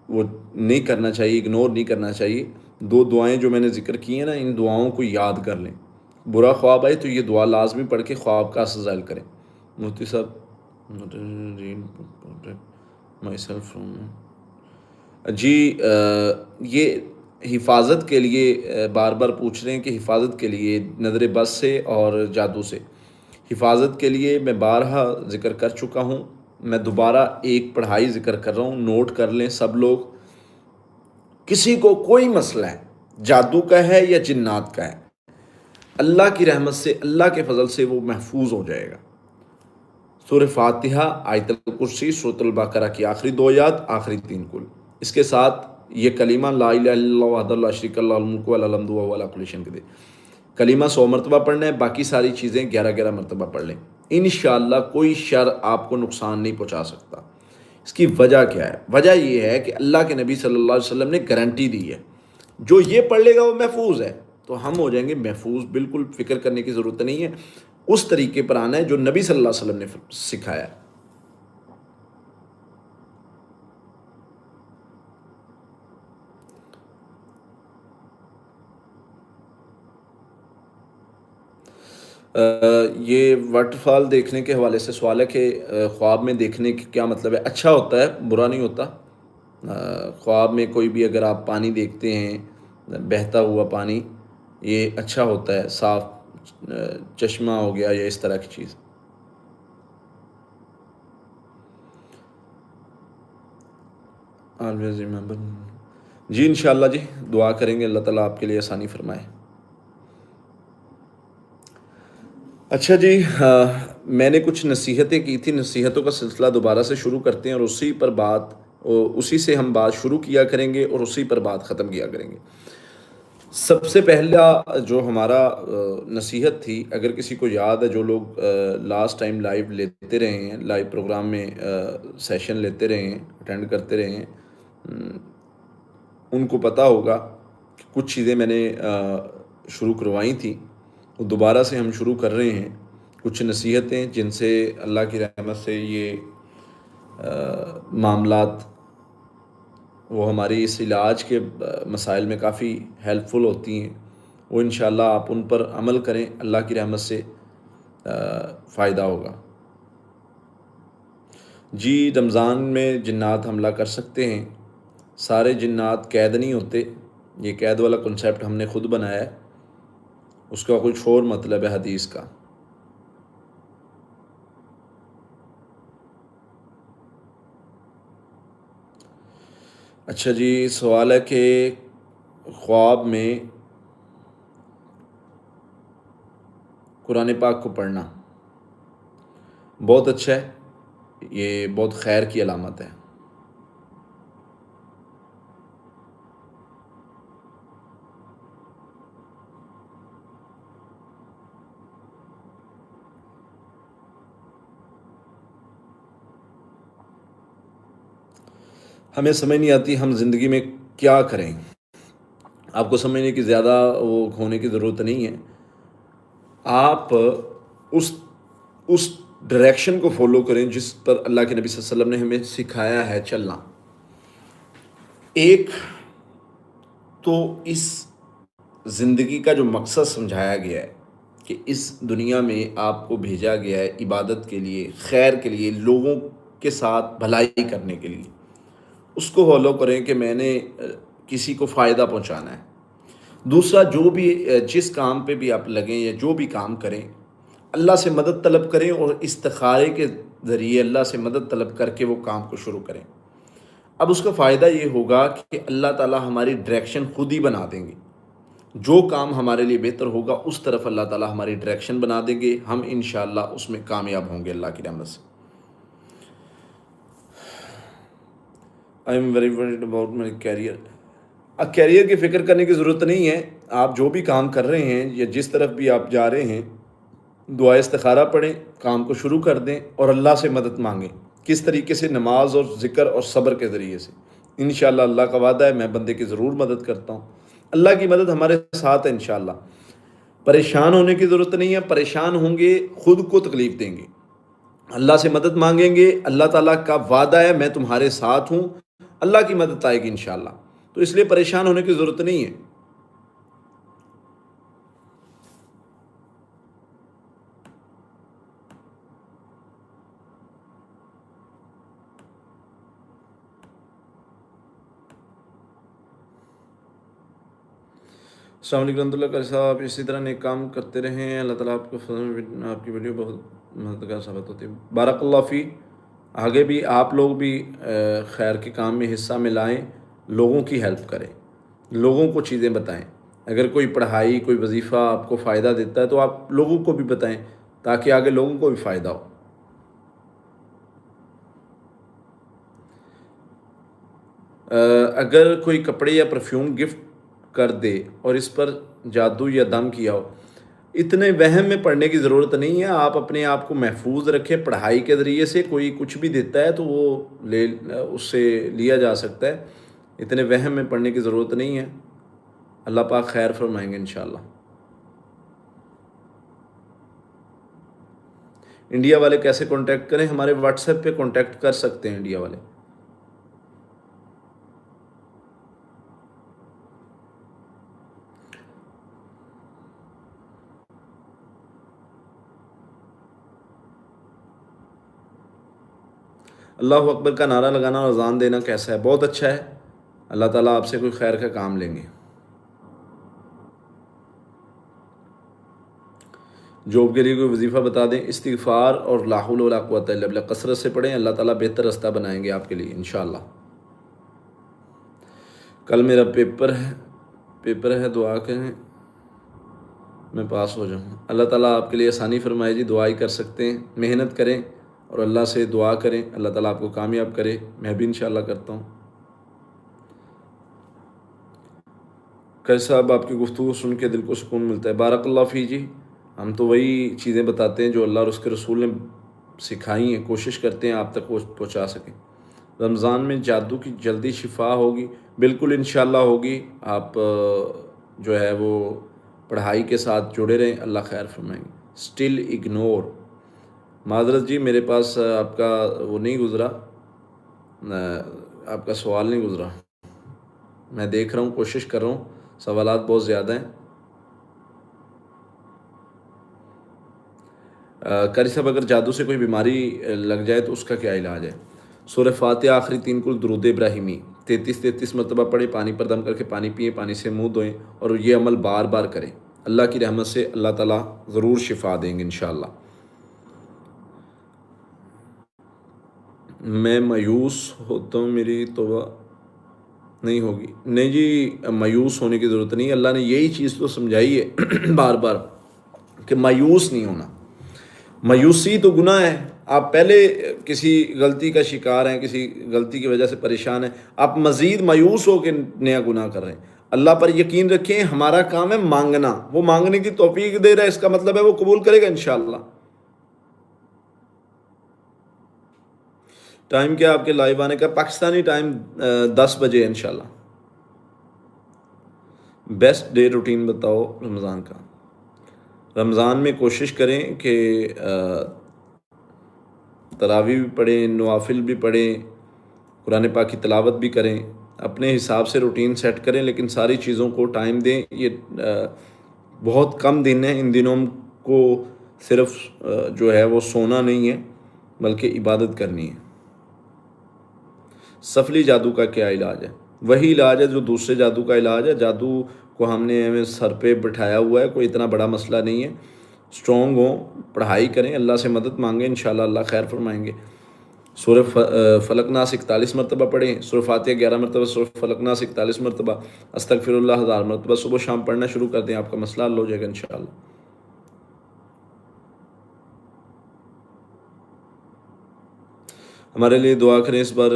नहीं करना चाहिए, इग्नोर नहीं करना चाहिए। 2 दुआएँ जो मैंने ज़िक्र की हैं ना, इन दुआओं को याद कर लें। बुरा ख्वाब आए तो ये दुआ लाज़मी पढ़ के ख्वाब का असर ज़ाहिल करें। मुफ्ती साहब माई सेल्फ फ्रॉम जी, ये हिफाजत के लिए बार बार पूछ रहे हैं कि हिफाजत के लिए नज़र बद से और जादू से, हिफाजत के लिए मैं बारहा ज़िक्र कर चुका हूँ। मैं दोबारा एक पढ़ाई ज़िक्र कर रहा हूँ, नोट कर लें सब लोग। किसी को कोई मसला है, जादू का है या जिन्नात का है, अल्लाह की रहमत से, अल्लाह के फजल से वो महफूज हो जाएगा। सूरह फातिहा, आयतुल कुर्सी, सूरह बकरा की आखिरी 2 आयत, आखिरी 3 कुल, इसके साथ ये कलीमा ला इलाहा इल्लल्लाह वहदहु ला शरीका लहु लहुल मुल्कु व लहुल हम्दु व हुवा अला कुल्लि शैइन क़दीर। कलीमा 100 मरतबा पढ़ना है, बाकी सारी चीज़ें 11-11 मरतबा पढ़ लें। इंशाअल्लाह कोई शर आपको नुकसान नहीं पहुँचा सकता। इसकी वजह क्या है? वजह ये है कि अल्लाह के नबी सल्लल्लाहु अलैहि वसल्लम ने गारंटी दी है, जो ये पढ़ लेगा वो महफूज है। तो हम हो जाएंगे महफूज, बिल्कुल फ़िक्र करने की ज़रूरत नहीं है। उस तरीके पर आना है जो नबी सल्लल्लाहु अलैहि वसल्लम ने सिखाया है। ये वाटरफॉल देखने के हवाले से सवाल है कि ख्वाब में देखने के क्या मतलब है? अच्छा होता है, बुरा नहीं होता। ख्वाब में कोई भी अगर आप पानी देखते हैं, बहता हुआ पानी, ये अच्छा होता है, साफ़ चश्मा हो गया या इस तरह की चीज़। ऑलवेज़ रिमेंबर जी, इंशाअल्लाह जी, दुआ करेंगे अल्लाह ताला आपके लिए आसानी फ़रमाए। अच्छा जी, मैंने कुछ नसीहतें की थी, नसीहतों का सिलसिला दोबारा से शुरू करते हैं और उसी से हम बात शुरू किया करेंगे और उसी पर बात ख़त्म किया करेंगे। सबसे पहला जो हमारा नसीहत थी, अगर किसी को याद है, जो लोग लास्ट टाइम लाइव लेते रहे हैं, लाइव प्रोग्राम में सेशन लेते रहे हैं, अटेंड करते रहे हैं, उनको पता होगा कि कुछ चीज़ें मैंने शुरू करवाई थी, वो दोबारा से हम शुरू कर रहे हैं। कुछ नसीहतें जिनसे अल्लाह की रहमत से ये मामलात वो हमारी इस इलाज के मसाइल में काफ़ी हेल्पफुल होती हैं। वो इंशाअल्लाह आप उन पर अमल करें, अल्लाह की रहमत से फ़ायदा होगा। जी, रमज़ान में जिन्नात हमला कर सकते हैं। सारे जिन्नात कैद नहीं होते, ये कैद वाला कॉन्सेप्ट हमने खुद बनाया है, उसका कुछ और मतलब है हदीस का। अच्छा जी, सवाल है कि ख्वाब में कुरान पाक को पढ़ना बहुत अच्छा है, ये बहुत खैर की अलामत है। हमें समझ नहीं आती हम ज़िंदगी में क्या करें। आपको समझने की ज़्यादा वो होने की ज़रूरत नहीं है। आप उस उस डायरेक्शन को फॉलो करें जिस पर अल्लाह के नबी सल्लल्लाहु अलैहि वसल्लम ने हमें सिखाया है चलना। एक तो इस ज़िंदगी का जो मकसद समझाया गया है कि इस दुनिया में आपको भेजा गया है इबादत के लिए, खैर के लिए, लोगों के साथ भलाई करने के लिए, उसको फॉलो करें कि मैंने किसी को फ़ायदा पहुंचाना है। दूसरा, जो भी जिस काम पे भी आप लगें या जो भी काम करें, अल्लाह से मदद तलब करें और इस्तिखारे के ज़रिए अल्लाह से मदद तलब करके वो काम को शुरू करें। अब उसका फ़ायदा ये होगा कि अल्लाह ताला हमारी डायरेक्शन खुद ही बना देंगे। जो काम हमारे लिए बेहतर होगा उस तरफ अल्लाह ताला हमारी डायरेक्शन बना देंगे, हम इंशाअल्लाह उसमें कामयाब होंगे अल्लाह की रहमत से। I am very worried about my career. अब कैरियर की फ़िक्र करने की ज़रूरत नहीं है। आप जो भी काम कर रहे हैं या जिस तरफ भी आप जा रहे हैं, दुआ इस्तिखारा पढ़ें, काम को शुरू कर दें और अल्लाह से मदद मांगें। किस तरीके से? नमाज और ज़िक्र और सब्र के ज़रिए से। इंशाअल्लाह अल्लाह का वादा है, मैं बंदे की ज़रूर मदद करता हूँ। अल्लाह की मदद हमारे साथ है इंशाअल्लाह। परेशान होने की ज़रूरत नहीं है। परेशान होंगे खुद को तकलीफ़ देंगे। अल्लाह से मदद मांगेंगे, अल्लाह ताला का वादा है मैं तुम्हारे साथ हूँ, अल्लाह की मदद आएगी इंशाअल्लाह। तो इसलिए परेशान होने की ज़रूरत नहीं है। अस्सलाम वालेकुम रहमतुल्लाह। कारी साहब इसी तरह नेक काम करते रहें, अल्लाह ताला आपको आपकी वीडियो बहुत मददगार साबित होती है। बारकल्लाह फ़ी। आगे भी आप लोग भी खैर के काम में हिस्सा मिलाएं, लोगों की हेल्प करें, लोगों को चीज़ें बताएं। अगर कोई पढ़ाई, कोई वजीफ़ा आपको फ़ायदा देता है तो आप लोगों को भी बताएं, ताकि आगे लोगों को भी फ़ायदा हो। अगर कोई कपड़े या परफ्यूम गिफ्ट कर दे और इस पर जादू या दम किया हो, इतने वहम में पढ़ने की ज़रूरत नहीं है। आप अपने आप को महफूज रखें। पढ़ाई के ज़रिए से कोई कुछ भी देता है तो वो ले उससे लिया जा सकता है। इतने वहम में पढ़ने की ज़रूरत नहीं है। अल्लाह पाक खैर फरमाएंगे इंशाअल्लाह। इंडिया वाले कैसे कांटेक्ट करें? हमारे व्हाट्सएप पे कांटेक्ट कर सकते हैं इंडिया वाले। अल्लाह अकबर का नारा लगाना और अज़ान देना कैसा है? बहुत अच्छा है। अल्लाह ताला आपसे कोई खैर का काम लेंगे। जॉब के लिए कोई वजीफ़ा बता दें। इस्तिग़फ़ार और ला हौल वला कुव्वता इल्ला बिल्लाह कसरत से पढ़ें, अल्लाह ताला बेहतर रास्ता बनाएंगे आपके लिए इंशाअल्लाह। कल मेरा पेपर है, दुआ करें मैं पास हो जाऊँ। अल्लाह ताला आपके लिए आसानी फरमाए जी। दुआ ही कर सकते हैं। मेहनत करें और अल्लाह से दुआ करें, अल्लाह ताला आपको कामयाब करे। मैं भी इंशाअल्लाह करता हूँ। कैसे साहब आपकी गुफ्तगू सुन के दिल को सुकून मिलता है। बारकल्लाह फ़ी जी। हम तो वही चीज़ें बताते हैं जो अल्लाह और उसके रसूल ने सिखाई हैं, कोशिश करते हैं आप तक वो पहुँचा सकें। रमज़ान में जादू की जल्दी शिफा होगी? बिल्कुल इंशाअल्लाह होगी। आप जो है वो पढ़ाई के साथ जुड़े रहें, अल्लाह खैर फरमाएंगे। Still ignore. माज़रत जी, मेरे पास आपका वो नहीं गुज़रा, आपका सवाल नहीं गुज़रा। मैं देख रहा हूँ, कोशिश कर रहा हूँ, सवालात बहुत ज़्यादा हैं। कारी साहब, अगर जादू से कोई बीमारी लग जाए तो उसका क्या इलाज है? सूरह फातिहा आखिरी 3 कुल दुरूद इब्राहिमी 33 मरतबा पढ़े, पानी पर दम करके पानी पिए, पानी से मुँह धोएं और ये अमल बार बार करें। अल्लाह की रहमत से अल्लाह ताला ज़रूर शिफा देंगे इंशाअल्लाह। मैं मायूस होता हूँ, मेरी तौबा नहीं होगी। नहीं जी, मायूस होने की ज़रूरत नहीं। अल्लाह ने यही चीज़ तो समझाई है बार बार कि मायूस नहीं होना। मायूसी तो गुनाह है। आप पहले किसी गलती का शिकार हैं, किसी गलती की वजह से परेशान हैं, आप मज़ीद मायूस हो के नया गुनाह कर रहे हैं। अल्लाह पर यकीन रखें, हमारा काम है मांगना। वो मांगने की तौफीक दे रहा है, इसका मतलब है वो कबूल करेगा इंशाअल्लाह। टाइम क्या आपके लाइव आने का? पाकिस्तानी टाइम 10 बजे इंशाअल्लाह। बेस्ट डे रूटीन बताओ रमज़ान का। रमज़ान में कोशिश करें कि तरावी भी पढ़ें, नवाफिल भी पढ़ें, कुरान पाक की तिलावत भी करें। अपने हिसाब से रूटीन सेट करें, लेकिन सारी चीज़ों को टाइम दें। ये बहुत कम दिन हैं। इन दिनों को सिर्फ जो है वो सोना नहीं है, बल्कि इबादत करनी है। सफली जादू का क्या इलाज है? वही इलाज है जो दूसरे जादू का इलाज है। जादू को हमने हमें सर पे बिठाया हुआ है, कोई इतना बड़ा मसला नहीं है। स्ट्रॉन्ग हो, पढ़ाई करें, अल्लाह से मदद मांगें, इंशाअल्लाह अल्लाह खैर फरमाएंगे। सूरह फलक नास 41 मरतबा पढ़ें, सूरह फातिहा 11 मरतबा, सूरह फलक नास 41 मरतबा, अस्तगफिरुल्लाह 1000 मरतबा सुबह शाम पढ़ना शुरू कर दें, आपका मसला हल हो जाएगा इंशाअल्लाह। हमारे लिए दुआ करें, इस बार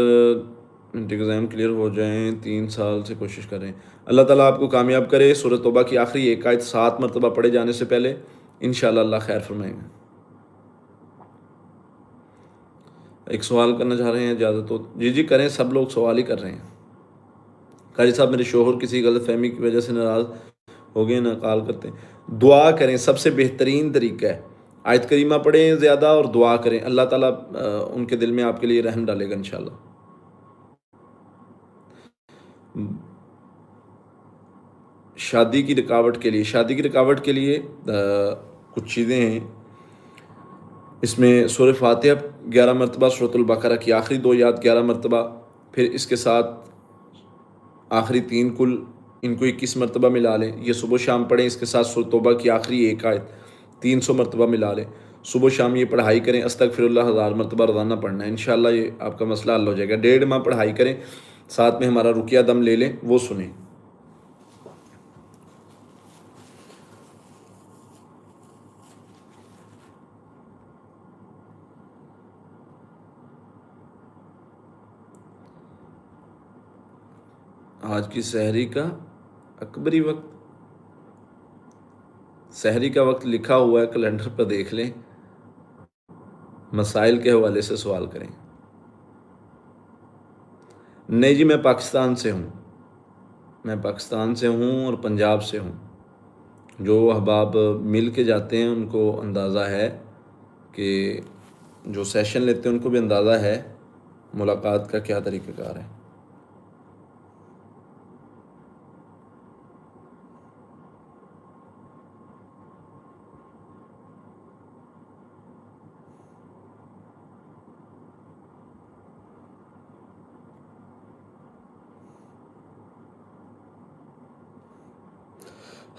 एग्ज़ाम क्लियर हो जाएं, 3 साल से कोशिश कर रहे हैं। अल्लाह ताला आपको कामयाब करे। सूरह तौबा की आखिरी एक आयत 7 मरतबा पढ़े जाने से पहले इंशाअल्लाह अल्लाह खैर फरमाएंगे। एक सवाल करना चाह रहे हैं ज़्यादा तो जी करें, सब लोग सवाल ही कर रहे हैं। कारी साहब, मेरे शोहर किसी गलत फहमी की वजह से नाराज़ हो गए, ना कॉल करते हैं। दुआ करें, सबसे बेहतरीन तरीका है। आयत करीमा पढ़ें ज़्यादा और दुआ करें, अल्लाह ताला उनके दिल में आपके लिए रहम डालेगा इंशाअल्लाह। शादी की रुकावट के लिए, शादी की रुकावट के लिए कुछ चीज़ें हैं। इसमें सूरह फातिहा 11 मरतबा, सूरतुल बकरा की आखिरी 2 आयत 11 मरतबा, फिर इसके साथ आखिरी 3 कुल, इनको 21 मरतबा मिला लें। ये सुबह शाम पढ़ें। इसके साथ सूरह तौबा की आखिरी एक आयत 300 मरतबा मिला लें। सुबह शाम ये पढ़ाई करें, अस्तगफिरुल्लाह 1000 मरतबा रोज़ाना पढ़ना है। इंशाअल्लाह ये आपका मसला हल हो जाएगा। 1.5 माह पढ़ाई करें, साथ में हमारा रुकिया दम ले लें, वो सुनें। आज की सहरी का अकबरी वक्त, सहरी का वक्त लिखा हुआ है कैलेंडर पर, देख लें। मसाइल के हवाले से सवाल करें। नहीं जी, मैं पाकिस्तान से हूँ। मैं पाकिस्तान से हूँ और पंजाब से हूँ। जो अहबाब मिल के जाते हैं उनको अंदाज़ा है कि जो सेशन लेते हैं उनको भी अंदाज़ा है मुलाकात का क्या तरीक़ाकार है।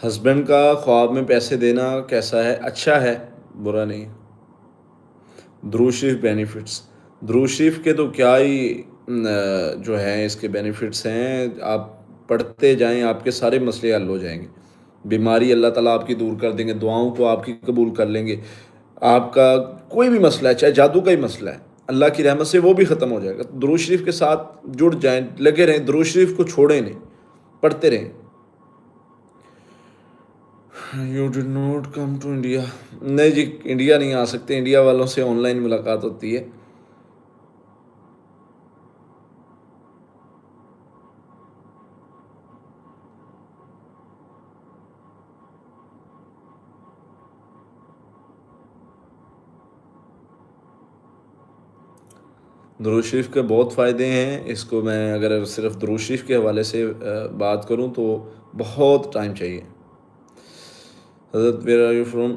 हस्बैंड का ख्वाब में पैसे देना कैसा है? अच्छा है, बुरा नहीं। दुरूद शरीफ बेनिफिट्स, दुरूद शरीफ के तो क्या ही जो है इसके बेनिफिट्स हैं। आप पढ़ते जाएं, आपके सारे मसले हल हो जाएंगे। बीमारी अल्लाह ताला आपकी दूर कर देंगे, दुआओं को आपकी कबूल कर लेंगे। आपका कोई भी मसला है, चाहे जादू का ही मसला है, अल्लाह की रहमत से वो भी ख़त्म हो जाएगा। दुरूद शरीफ के साथ जुड़ जाएं, लगे रहें, दुरूद शरीफ को छोड़ें नहीं, पढ़ते रहें। You did not come to India, नहीं जी, इंडिया नहीं आ सकते। इंडिया वालों से ऑनलाइन मुलाकात होती है। दुरूद शरीफ के बहुत फ़ायदे हैं। इसको मैं अगर सिर्फ दुरूद शरीफ के हवाले से बात करूं तो बहुत टाइम चाहिए। हज़रत where are you from?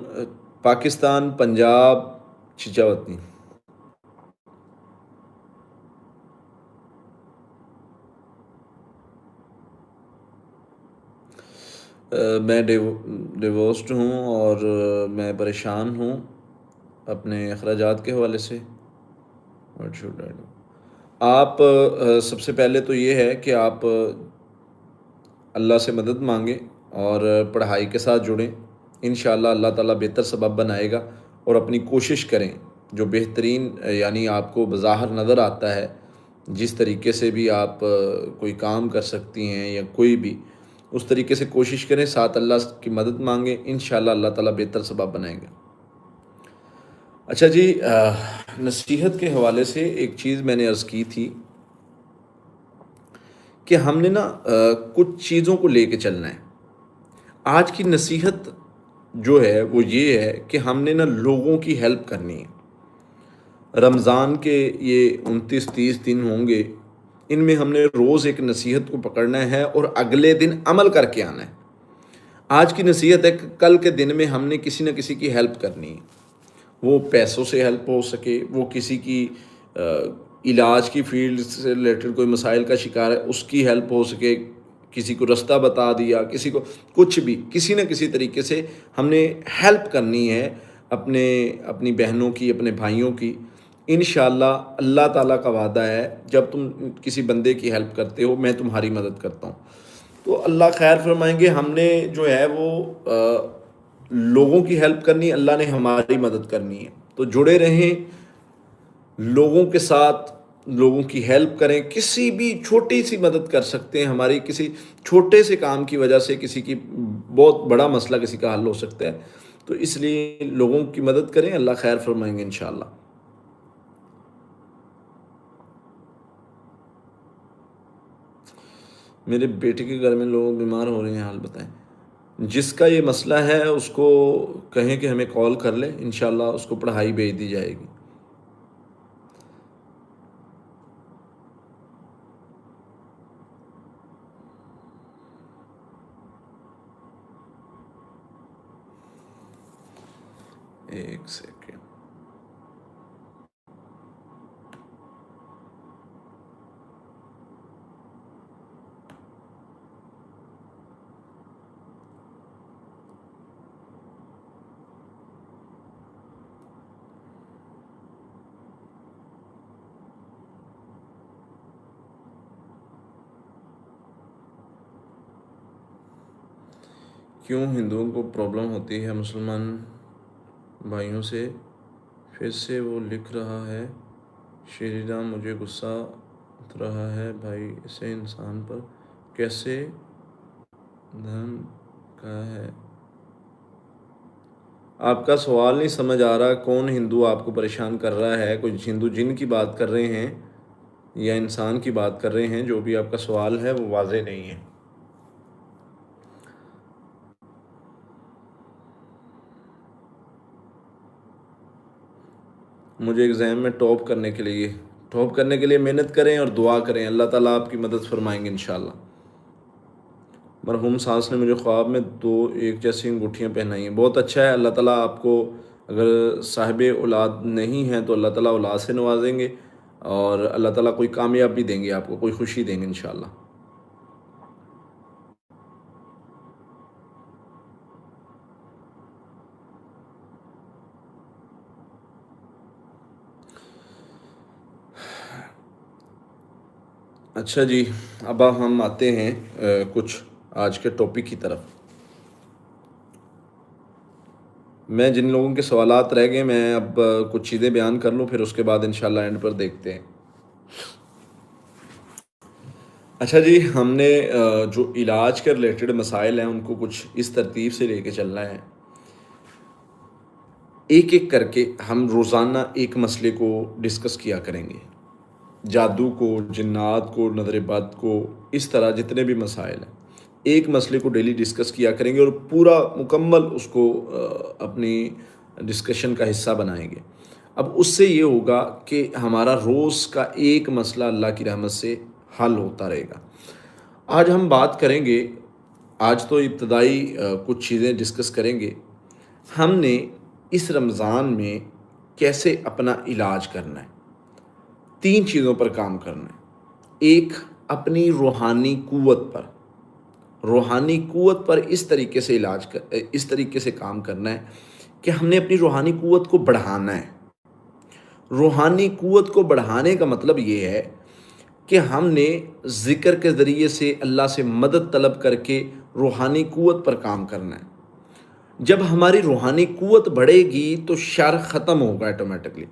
Pakistan, Punjab, Chichawatni. मैं डिवोर्स्ड हूँ और मैं परेशान हूँ अपने अखराजात के हवाले से। What should I do? आप सबसे पहले तो ये है कि आप अल्लाह से मदद मांगें और पढ़ाई के साथ जुड़ें। इंशाअल्लाह अल्लाह ताला बेहतर सबब बनाएगा। और अपनी कोशिश करें जो बेहतरीन यानी आपको बज़ाहिर नज़र आता है, जिस तरीके से भी आप कोई काम कर सकती हैं या कोई भी, उस तरीके से कोशिश करें, साथ अल्लाह की मदद मांगें। इंशाअल्लाह अल्लाह ताला बेहतर सबब बनाएगा। अच्छा जी, नसीहत के हवाले से एक चीज़ मैंने अर्ज़ की थी कि हमने ना कुछ चीज़ों को लेके चलना है। आज की नसीहत जो है वो ये है कि हमने ना लोगों की हेल्प करनी है। रमज़ान के ये 29-30 दिन होंगे, इनमें हमने रोज़ एक नसीहत को पकड़ना है और अगले दिन अमल करके आना है। आज की नसीहत है कि कल के दिन में हमने किसी न किसी की हेल्प करनी है। वो पैसों से हेल्प हो सके, वो किसी की इलाज की फील्ड से रिलेटेड कोई मसाइल का शिकार है उसकी हेल्प हो सके, किसी को रास्ता बता दिया, किसी को कुछ भी, किसी न किसी तरीके से हमने हेल्प करनी है अपने अपनी बहनों की, अपने भाइयों की। इंशाअल्लाह अल्लाह ताला का वादा है, जब तुम किसी बंदे की हेल्प करते हो मैं तुम्हारी मदद करता हूँ। तो अल्लाह खैर फरमाएंगे। हमने जो है वो लोगों की हेल्प करनी, अल्लाह ने हमारी मदद करनी है। तो जुड़े रहें लोगों के साथ, लोगों की हेल्प करें, किसी भी छोटी सी मदद कर सकते हैं। हमारी किसी छोटे से काम की वजह से किसी की बहुत बड़ा मसला किसी का हल हो सकता है। तो इसलिए लोगों की मदद करें, अल्लाह खैर फरमाएंगे इंशाअल्लाह। मेरे बेटे के घर में लोग बीमार हो रहे हैं, हाल बताएं। जिसका ये मसला है उसको कहें कि हमें कॉल कर ले, इंशाअल्लाह उसको पढ़ाई भेज दी जाएगी। एक सेकेंड। क्यों हिंदुओं को प्रॉब्लम होती है मुसलमान भाइयों से? फिर से वो लिख रहा है, श्री राम मुझे गुस्सा उठ रहा है भाई, इसे इंसान पर कैसे धर्म का है? आपका सवाल नहीं समझ आ रहा। कौन हिंदू आपको परेशान कर रहा है? कोई हिंदू जिन की बात कर रहे हैं या इंसान की बात कर रहे हैं? जो भी आपका सवाल है वो वाज़ेह नहीं है। मुझे एग्ज़ाम में टॉप करने के लिए मेहनत करें और दुआ करें, अल्लाह ताला आपकी मदद फरमाएंगे इंशाअल्लाह। मरहूम सास ने मुझे ख्वाब में दो एक जैसी अंगूठियाँ पहनाई हैं। बहुत अच्छा है, अल्लाह ताला आपको, अगर साहिब औलाद नहीं हैं तो अल्लाह ताला औलाद से नवाजेंगे और अल्लाह ताला कोई कामयाबी देंगे आपको, कोई खुशी देंगे इंशाअल्लाह। अच्छा जी, अब हम आते हैं कुछ आज के टॉपिक की तरफ। मैं जिन लोगों के सवालात रह गए, मैं अब कुछ चीज़ें बयान कर लूँ, फिर उसके बाद इंशाल्लाह एंड पर देखते हैं। अच्छा जी, हमने जो इलाज के रिलेटेड मसाइल हैं उनको कुछ इस तरतीब से लेके चलना है। एक एक करके हम रोज़ाना एक मसले को डिस्कस किया करेंगे। जादू को, जिन्नात को, नज़र बद को, इस तरह जितने भी मसाइल हैं, एक मसले को डेली डिस्कस किया करेंगे और पूरा मुकम्मल उसको अपनी डिस्कशन का हिस्सा बनाएंगे। अब उससे ये होगा कि हमारा रोज़ का एक मसला अल्लाह की रहमत से हल होता रहेगा। आज हम बात करेंगे, आज तो इब्तदाई कुछ चीज़ें डिस्कस करेंगे। हमने इस रमज़ान में कैसे अपना इलाज करना है। 3 चीज़ों पर काम करना है। एक, अपनी रूहानी क़ुव्वत पर, रूहानी क़ुव्वत पर इस तरीके से काम करना है कि हमने अपनी रूहानी क़ुव्वत को बढ़ाना है। रूहानी क़ुव्वत को बढ़ाने का मतलब ये है कि हमने ज़िक्र के ज़रिए से अल्लाह से मदद तलब करके रूहानी क़ुव्वत पर काम करना है। जब हमारी रूहानी क़ुव्वत बढ़ेगी तो शर ख़त्म होगा ऑटोमेटिकली।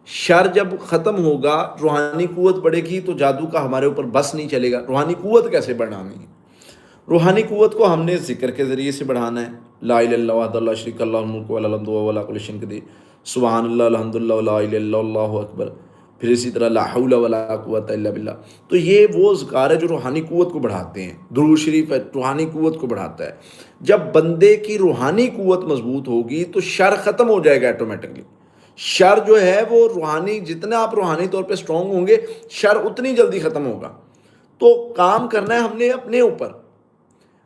शर जब ख़त्म होगा, रूहानी क़ुव्वत बढ़ेगी तो जादू का हमारे ऊपर बस नहीं चलेगा। रूहानी क़ुव्वत कैसे बढ़ानी है? रूहानी क़ुव्वत को हमने ज़िक्र के ज़रिए से बढ़ाना है। ला इलाहा इल्लल्लाह वहदहु ला शरीका लहु मुल्कु व लहुल हम्दु व हुवा अला कुल्लि शैइन क़दीर, सुब्हानल्लाह अल्हम्दुलिल्लाह व ला इलाहा इल्लल्लाह अल्लाहु अकबर। फिर इसी तरह ला हौला वला कुव्वता इल्ला बिल्लाह। तो ये वो ज़िकार है जो रूहानी क़ुव्वत को बढ़ाते हैं। दुरूद शरीफ है, रूहानी क़ुव्वत को बढ़ाता है। जब बंदे की रूहानी क़ुव्वत मज़बूत होगी तो शर ख़त्म हो जाएगा ऑटोमेटिकली। शर जो है वो रूहानी, जितना आप रूहानी तौर पे स्ट्रॉन्ग होंगे, शर उतनी जल्दी ख़त्म होगा। तो काम करना है हमने अपने ऊपर,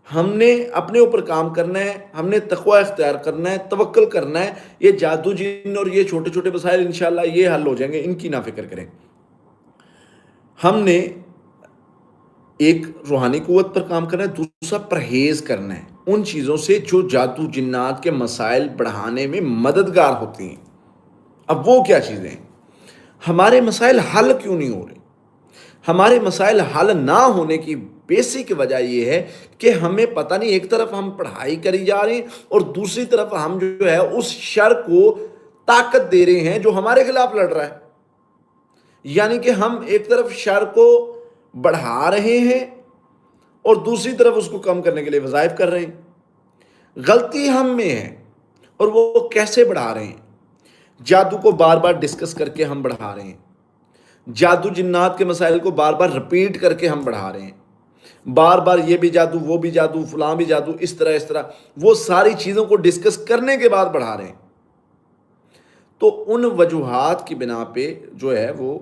हमने अपने ऊपर काम करना है, हमने तक़वा इख्तियार करना है, तवक्कुल करना है। ये जादू जिन और ये छोटे छोटे मसाइल इंशाअल्लाह ये हल हो जाएंगे, इनकी ना फिक्र करें। हमने एक रूहानी क़ुव्वत पर काम करना है, दूसरा परहेज़ करना है उन चीज़ों से जो जादू जिन्नात के मसाइल बढ़ाने में मददगार होती हैं। अब वो क्या चीज़ें हैं? हमारे मसाइल हल क्यों नहीं हो रहे? हमारे मसाइल हल ना होने की बेसिक वजह यह है कि हमें पता नहीं, एक तरफ हम पढ़ाई करी जा रहे हैं और दूसरी तरफ हम जो है उस शर को ताकत दे रहे हैं जो हमारे खिलाफ लड़ रहा है। यानी कि हम एक तरफ शर को बढ़ा रहे हैं और दूसरी तरफ उसको कम करने के लिए वज़ाइफ कर रहे हैं। गलती हम में है। और वो कैसे बढ़ा रहे हैं? जादू को बार बार डिस्कस करके हम बढ़ा रहे हैं। जादू जिन्नात के मसाइल को बार बार रिपीट करके हम बढ़ा रहे हैं। बार बार ये भी जादू, वो भी जादू, फलां भी जादू, इस तरह वो सारी चीज़ों को डिस्कस करने के बाद बढ़ा रहे हैं। तो उन वजूहात की बिना पे जो है वो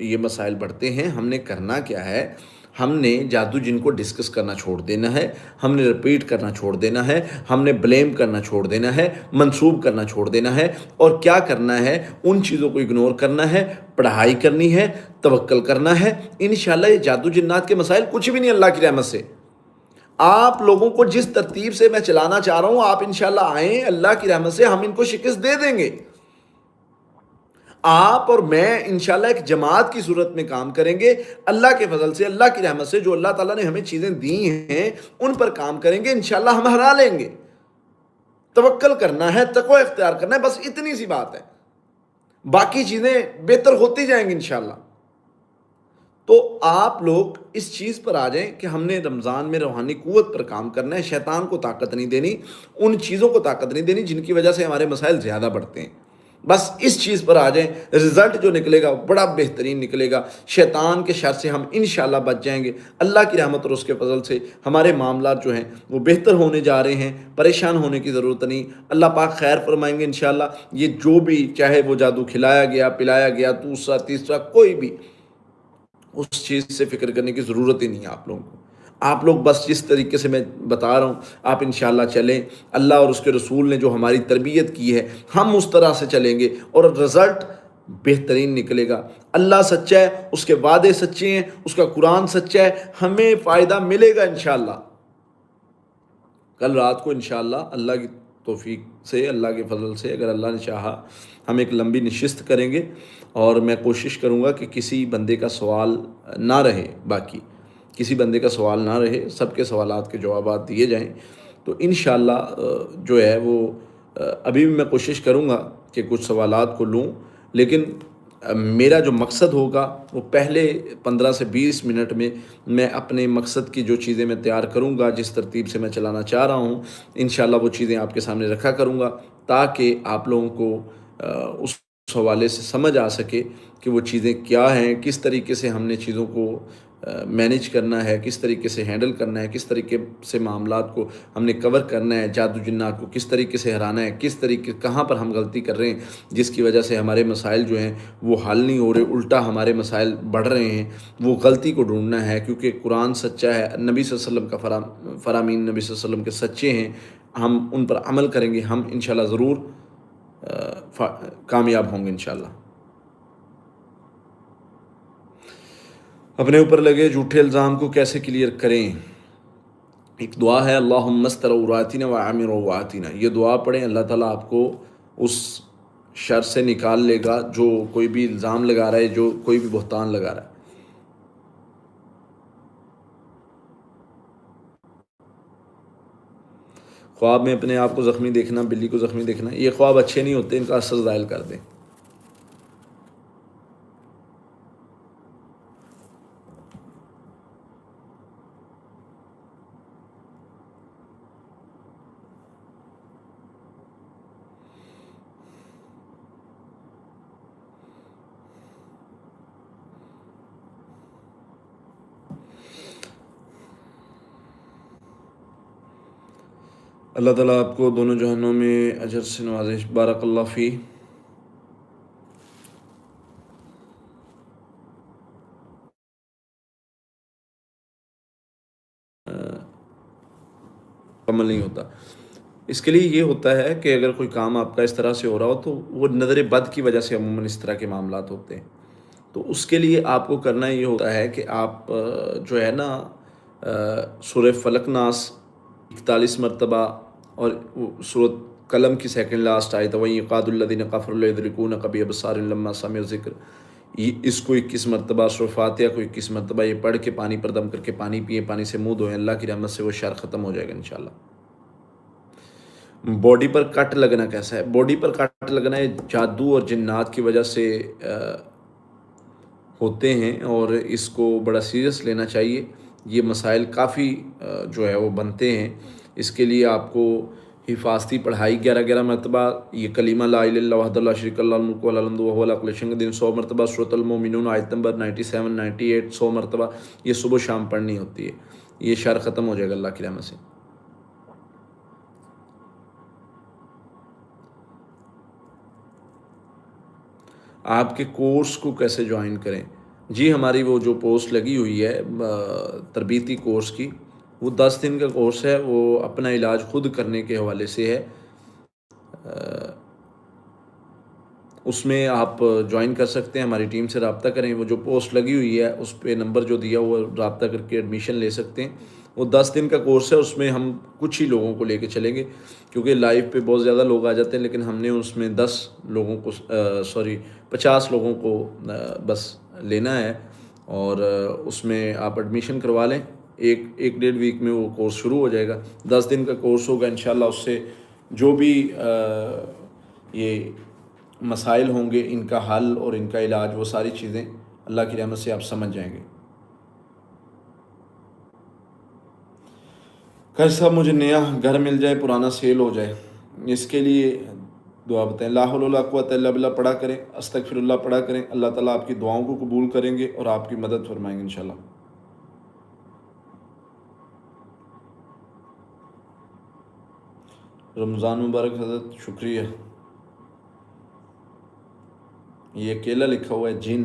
ये मसाइल बढ़ते हैं। हमने करना क्या है? हमने जादू जिनको डिस्कस करना छोड़ देना है, हमने रिपीट करना छोड़ देना है, हमने ब्लेम करना छोड़ देना है, मंसूब करना छोड़ देना है। और क्या करना है? उन चीज़ों को इग्नोर करना है, पढ़ाई करनी है, तवक्कल करना है। इंशाल्लाह ये जादू जिन्नात के मसाइल कुछ भी नहीं अल्लाह की रहमत से। आप लोगों को जिस तरतीब से मैं चलाना चाह रहा हूँ, आप इंशाल्लाह आएँ, अल्लाह की रहमत से हम इनको शिकस्त दे देंगे। आप और मैं इंशाल्लाह एक जमात की सूरत में काम करेंगे। अल्लाह के फजल से, अल्लाह की रहमत से, जो अल्लाह ताला ने हमें चीज़ें दी हैं उन पर काम करेंगे। इंशाल्लाह हम हरा लेंगे। तवक्कल करना है, तक़वा इख्तियार करना है, बस इतनी सी बात है। बाकी चीज़ें बेहतर होती जाएंगी इंशाल्लाह। तो आप लोग इस चीज़ पर आ जाएं कि हमने रमज़ान में रूहानी क़ुव्वत पर काम करना है। शैतान को ताकत नहीं देनी, उन चीज़ों को ताकत नहीं देनी जिनकी वजह से हमारे मसाइल ज़्यादा बढ़ते हैं। बस इस चीज़ पर आ जाएं, रिज़ल्ट जो निकलेगा बड़ा बेहतरीन निकलेगा। शैतान के शर से हम इंशाल्लाह बच जाएंगे। अल्लाह की रहमत और उसके फजल से हमारे मामलात जो हैं वो बेहतर होने जा रहे हैं। परेशान होने की ज़रूरत नहीं। अल्लाह पाक खैर फरमाएंगे इंशाल्लाह। ये जो भी, चाहे वो जादू खिलाया गया, पिलाया गया, दूसरा तीसरा कोई भी, उस चीज़ से फ़िक्र करने की ज़रूरत ही नहीं है आप लोगों को। आप लोग बस जिस तरीके से मैं बता रहा हूँ, आप इंशाल्लाह चलें। अल्लाह और उसके रसूल ने जो हमारी तरबियत की है, हम उस तरह से चलेंगे और रिज़ल्ट बेहतरीन निकलेगा। अल्लाह सच्चा है, उसके वादे सच्चे हैं, उसका कुरान सच्चा है, हमें फ़ायदा मिलेगा इंशाल्लाह। कल रात को इंशाल्लाह अल्लाह की तौफीक से, अल्लाह के फजल से, अगर अल्लाह ने चाहा, हम एक लंबी नशिस्त करेंगे और मैं कोशिश करूँगा कि किसी बंदे का सवाल ना रहे, बाकी किसी बंदे का सवाल ना रहे, सबके सवालात के जवाबात दिए जाएं। तो इंशाल्लाह जो है वो अभी भी मैं कोशिश करूँगा कि कुछ सवालात को लूँ, लेकिन मेरा जो मकसद होगा वो पहले 15 से 20 मिनट में मैं अपने मकसद की जो चीज़ें मैं तैयार करूँगा, जिस तरतीब से मैं चलाना चाह रहा हूँ, इंशाल्लाह वो चीज़ें आपके सामने रखा करूँगा, ताकि आप लोगों को उस हवाले से समझ आ सके कि वो चीज़ें क्या हैं, किस तरीके से हमने चीज़ों को मैनेज करना है, किस तरीके से हैंडल करना है, किस तरीके से मामलात को हमने कवर करना है, जादू जिन्नात को किस तरीके से हराना है, किस तरीके, कहाँ पर हम गलती कर रहे हैं जिसकी वजह से हमारे मसाइल जो हैं वो हल नहीं हो रहे, उल्टा हमारे मसाइल बढ़ रहे हैं। वो गलती को ढूंढना है, क्योंकि कुरान सच्चा है, नबी सल्लल्लाहु अलैहि वसल्लम का फरामीन नबी सल्लल्लाहु अलैहि वसल्लम के सच्चे हैं। हम उन पर अमल करेंगे, हम इंशाल्लाह ज़रूर कामयाब होंगे इंशाल्लाह। अपने ऊपर लगे झूठे इल्ज़ाम को कैसे क्लियर करें? एक दुआ है, अल्लाहुम्मा अस्तर औरातिना व आमिर रवातिना। ये दुआ पढ़ें, अल्लाह ताला आपको उस शर से निकाल लेगा जो कोई भी इल्ज़ाम लगा रहा है, जो कोई भी बहतान लगा रहा है। ख्वाब में अपने आप को ज़ख्मी देखना, बिल्ली को ज़ख्मी देखना, ये ख्वाब अच्छे नहीं होते, इनका असर ज़ायल कर दें। अल्लाह ताला आपको दोनों जहानों में अजर से नवाज़े। बारकल्लाह फ़ी। अमल नहीं होता। इसके लिए ये होता है कि अगर कोई काम आपका इस तरह से हो रहा हो तो वो नज़र बद की वजह से अमूमन इस तरह के मामलात होते हैं। तो उसके लिए आपको करना ये होता है कि आप जो है ना सूरह फलक नास 41 मरतबा और सूरत कलम की सेकंड लास्ट आयत, वहीं क़ादुल्लज़ीन कफ़रू ला युदरिकून कबी अबसारिहिम लम्मा समिअ ज़िक्र, इसको 21 मरतबा सूरह फातिहा को 21 मरतबा ये पढ़ के पानी पर दम करके पानी पिए, पानी से मुँह धोएं, अल्लाह की रहमत से वो शर ख़त्म हो जाएगा इंशाअल्लाह। बॉडी पर कट लगना कैसा है? बॉडी पर कट लगना है जादू और जिन्नात की वजह से होते हैं और इसको बड़ा सीरियस लेना चाहिए। ये मसाइल काफ़ी जो है वो बनते हैं। इसके लिए आपको हिफाजती पढ़ाई 11-11 मरतबा ये कलीमा ला इलाहा इल्लल्लाह वहदहु ला शरीका लहु मुल्कु व लहुल हम्दु व हुवा अला कुल्लि शैइन क़दीर 100 मरतबा, सूरतुल मोमिनून आयत नंबर 97, 98 100 मरतबा ये सुबह शाम पढ़नी होती है। ये शर ख़त्म हो जाएगा अल्लाह की रहमत से। आपके कोर्स को कैसे ज्वाइन करें? जी, हमारी वो जो पोस्ट लगी हुई है तरबीती कोर्स की, वो 10 दिन का कोर्स है। वो अपना इलाज खुद करने के हवाले से है। उसमें आप ज्वाइन कर सकते हैं, हमारी टीम से रब्ता करें। वो जो पोस्ट लगी हुई है उस पे नंबर जो दिया वो रब्ता करके एडमिशन ले सकते हैं। वो 10 दिन का कोर्स है, उसमें हम कुछ ही लोगों को लेके चलेंगे क्योंकि लाइव पे बहुत ज़्यादा लोग आ जाते हैं, लेकिन हमने उसमें 10 लोगों को 50 लोगों को बस लेना है और उसमें आप एडमिशन करवा लें। एक डेढ़ वीक में वो कोर्स शुरू हो जाएगा। 10 दिन का कोर्स होगा इंशाल्लाह। उससे जो भी ये मसाइल होंगे इनका हल और इनका इलाज, वो सारी चीज़ें अल्लाह की रहमत से आप समझ जाएंगे। खैर साहब, मुझे नया घर मिल जाए, पुराना सेल हो जाए, इसके लिए दुआ बताएं। ला हौला वला कुव्वता इल्ला बिल्लाह पढ़ा करें, अस्तगफिरुल्लाह पढ़ा करें। अल्लाह ताला आपकी दुआओं को कबूल करेंगे और आपकी मदद फरमाएंगे इंशाल्लाह। रमज़ान मुबारक हज़रत, शुक्रिया। ये अकेला लिखा हुआ है जिन।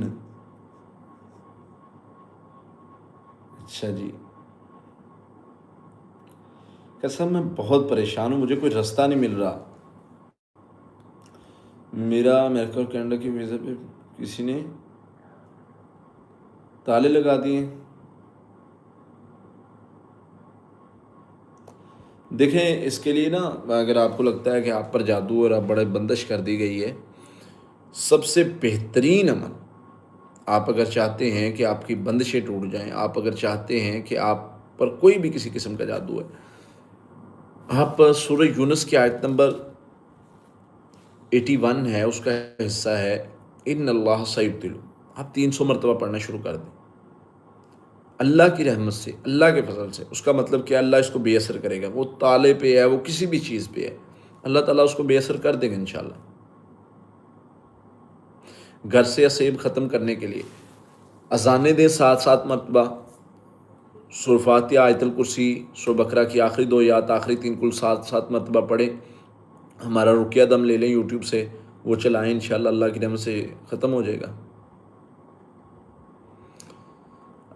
अच्छा जी। कसम मैं बहुत परेशान हूँ, मुझे कोई रास्ता नहीं मिल रहा। मेरा अमेरिका और कनाडा के वीज़ा पे किसी ने ताले लगा दिए। देखें, इसके लिए ना, अगर आपको लगता है कि आप पर जादू और आप बड़े बंदिश कर दी गई है, सबसे बेहतरीन अमल, आप अगर चाहते हैं कि आपकी बंदिशें टूट जाएं, आप अगर चाहते हैं कि आप पर कोई भी किसी किस्म का जादू है, आप सूरह यूनुस की आयत नंबर 81 है, उसका हिस्सा है इन्नल्लाह सयुब्तिलु, आप 300 मरतबा पढ़ना शुरू कर दें। अल्लाह की रहमत से, अल्लाह के फजल से, उसका मतलब क्या, अल्लाह इसको बेअसर करेगा। वो ताले पे है, वो किसी भी चीज़ पे है, अल्लाह ताला उसको बेअसर कर देगा इंशाल्लाह। घर से असेब ख़त्म करने के लिए अजाने दें 7-7 मरतबा, सूरह फातिहा, आयतुल कुर्सी, सूरह बकरा की आखिरी 2 आयत, आखिरी 3 कुल 7-7 मरतबा पढ़ें। हमारा रुकिया दम ले लें यूट्यूब से, वो चलाएँ, इंशाल्लाह अल्लाह की रहमत से ख़त्म हो जाएगा।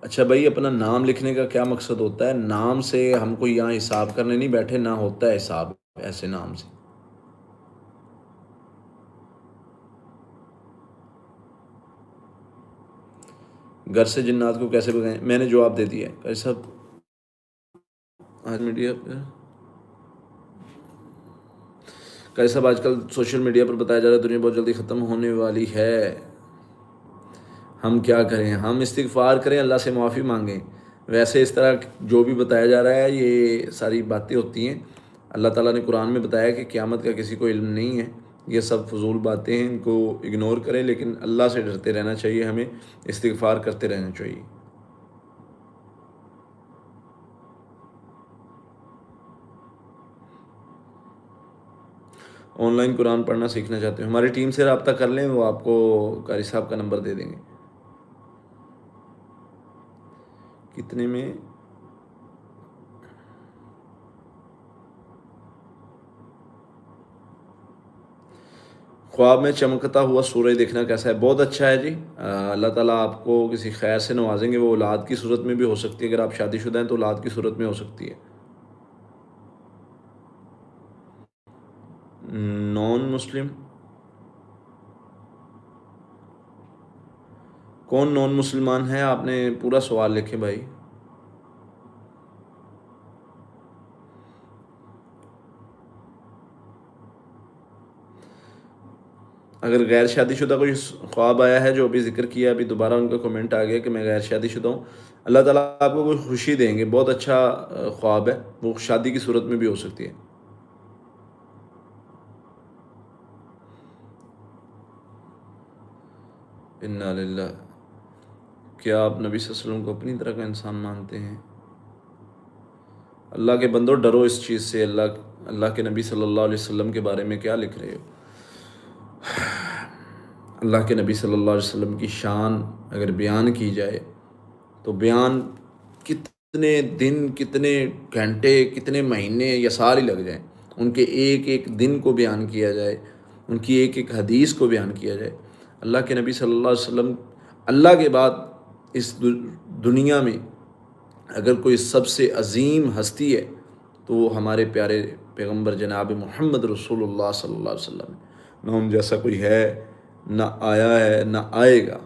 अच्छा भाई, अपना नाम लिखने का क्या मकसद होता है? नाम से हम कोई यहाँ हिसाब करने नहीं बैठे, ना होता है हिसाब ऐसे नाम से। घर से जिन्नात को कैसे भगाएं? मैंने जवाब दे दिया है। भाई साहब, आज मीडिया पर कैसा, आजकल सोशल मीडिया पर बताया जा रहा है दुनिया बहुत जल्दी ख़त्म होने वाली है। हम क्या करें? हम इस्तिग़फ़ार करें, अल्लाह से माफ़ी मांगें। वैसे इस तरह जो भी बताया जा रहा है ये सारी बातें होती हैं। अल्लाह ताला ने कुरान में बताया कि क़यामत का किसी को इल्म नहीं है। ये सब फजूल बातें हैं, इनको इग्नोर करें, लेकिन अल्लाह से डरते रहना चाहिए, हमें इस्तिग़फ़ार करते रहना चाहिए। ऑनलाइन कुरान पढ़ना सीखना चाहते हो, हमारी टीम से रब्ता कर लें, वो आपको कारी साहब का नंबर दे देंगे। कितने में? ख्वाब में चमकता हुआ सूरज देखना कैसा है? बहुत अच्छा है जी। अल्लाह ताला आपको किसी खैर से नवाजेंगे। वो औलाद की सूरत में भी हो सकती है, अगर आप शादीशुदा हैं तो औलाद की सूरत में हो सकती है। Non Muslim? कौन नॉन मुसलमान है? आपने पूरा सवाल लिखे भाई। अगर गैर शादीशुदा कोई ख्वाब आया है जो अभी ज़िक्र किया, अभी दोबारा उनका कमेंट आ गया कि मैं गैर शादीशुदा हूँ, अल्लाह ताला आपको कोई खुशी देंगे। बहुत अच्छा ख्वाब है, वो शादी की सूरत में भी हो सकती है। इन्ना लिल्लाह। क्या आप नबी सल्लल्लाहु अलैहि वसल्लम को अपनी तरह का इंसान मानते हैं? अल्लाह के बंदो, डरो इस चीज़ से। अल्लाह के नबी सल्लल्लाहु अलैहि वसल्लम के बारे में क्या लिख रहे हो? अल्लाह के नबी सल्लल्लाहु अलैहि वसल्लम की शान अगर बयान की जाए तो बयान कितने दिन, कितने घंटे, कितने महीने या साल ही लग जाए। उनके एक एक दिन को बयान किया जाए, उनकी एक एक हदीस को बयान किया जाए। अल्लाह के नबी सल्लल्लाहु अलैहि वसल्लम अल्लाह के बाद इस दुनिया में अगर कोई सबसे अजीम हस्ती है तो वो हमारे प्यारे पैगंबर जनाब मोहम्मद रसूलुल्लाह सल्लल्लाहु अलैहि वसल्लम है। न उन जैसा कोई है, ना आया है, ना आएगा।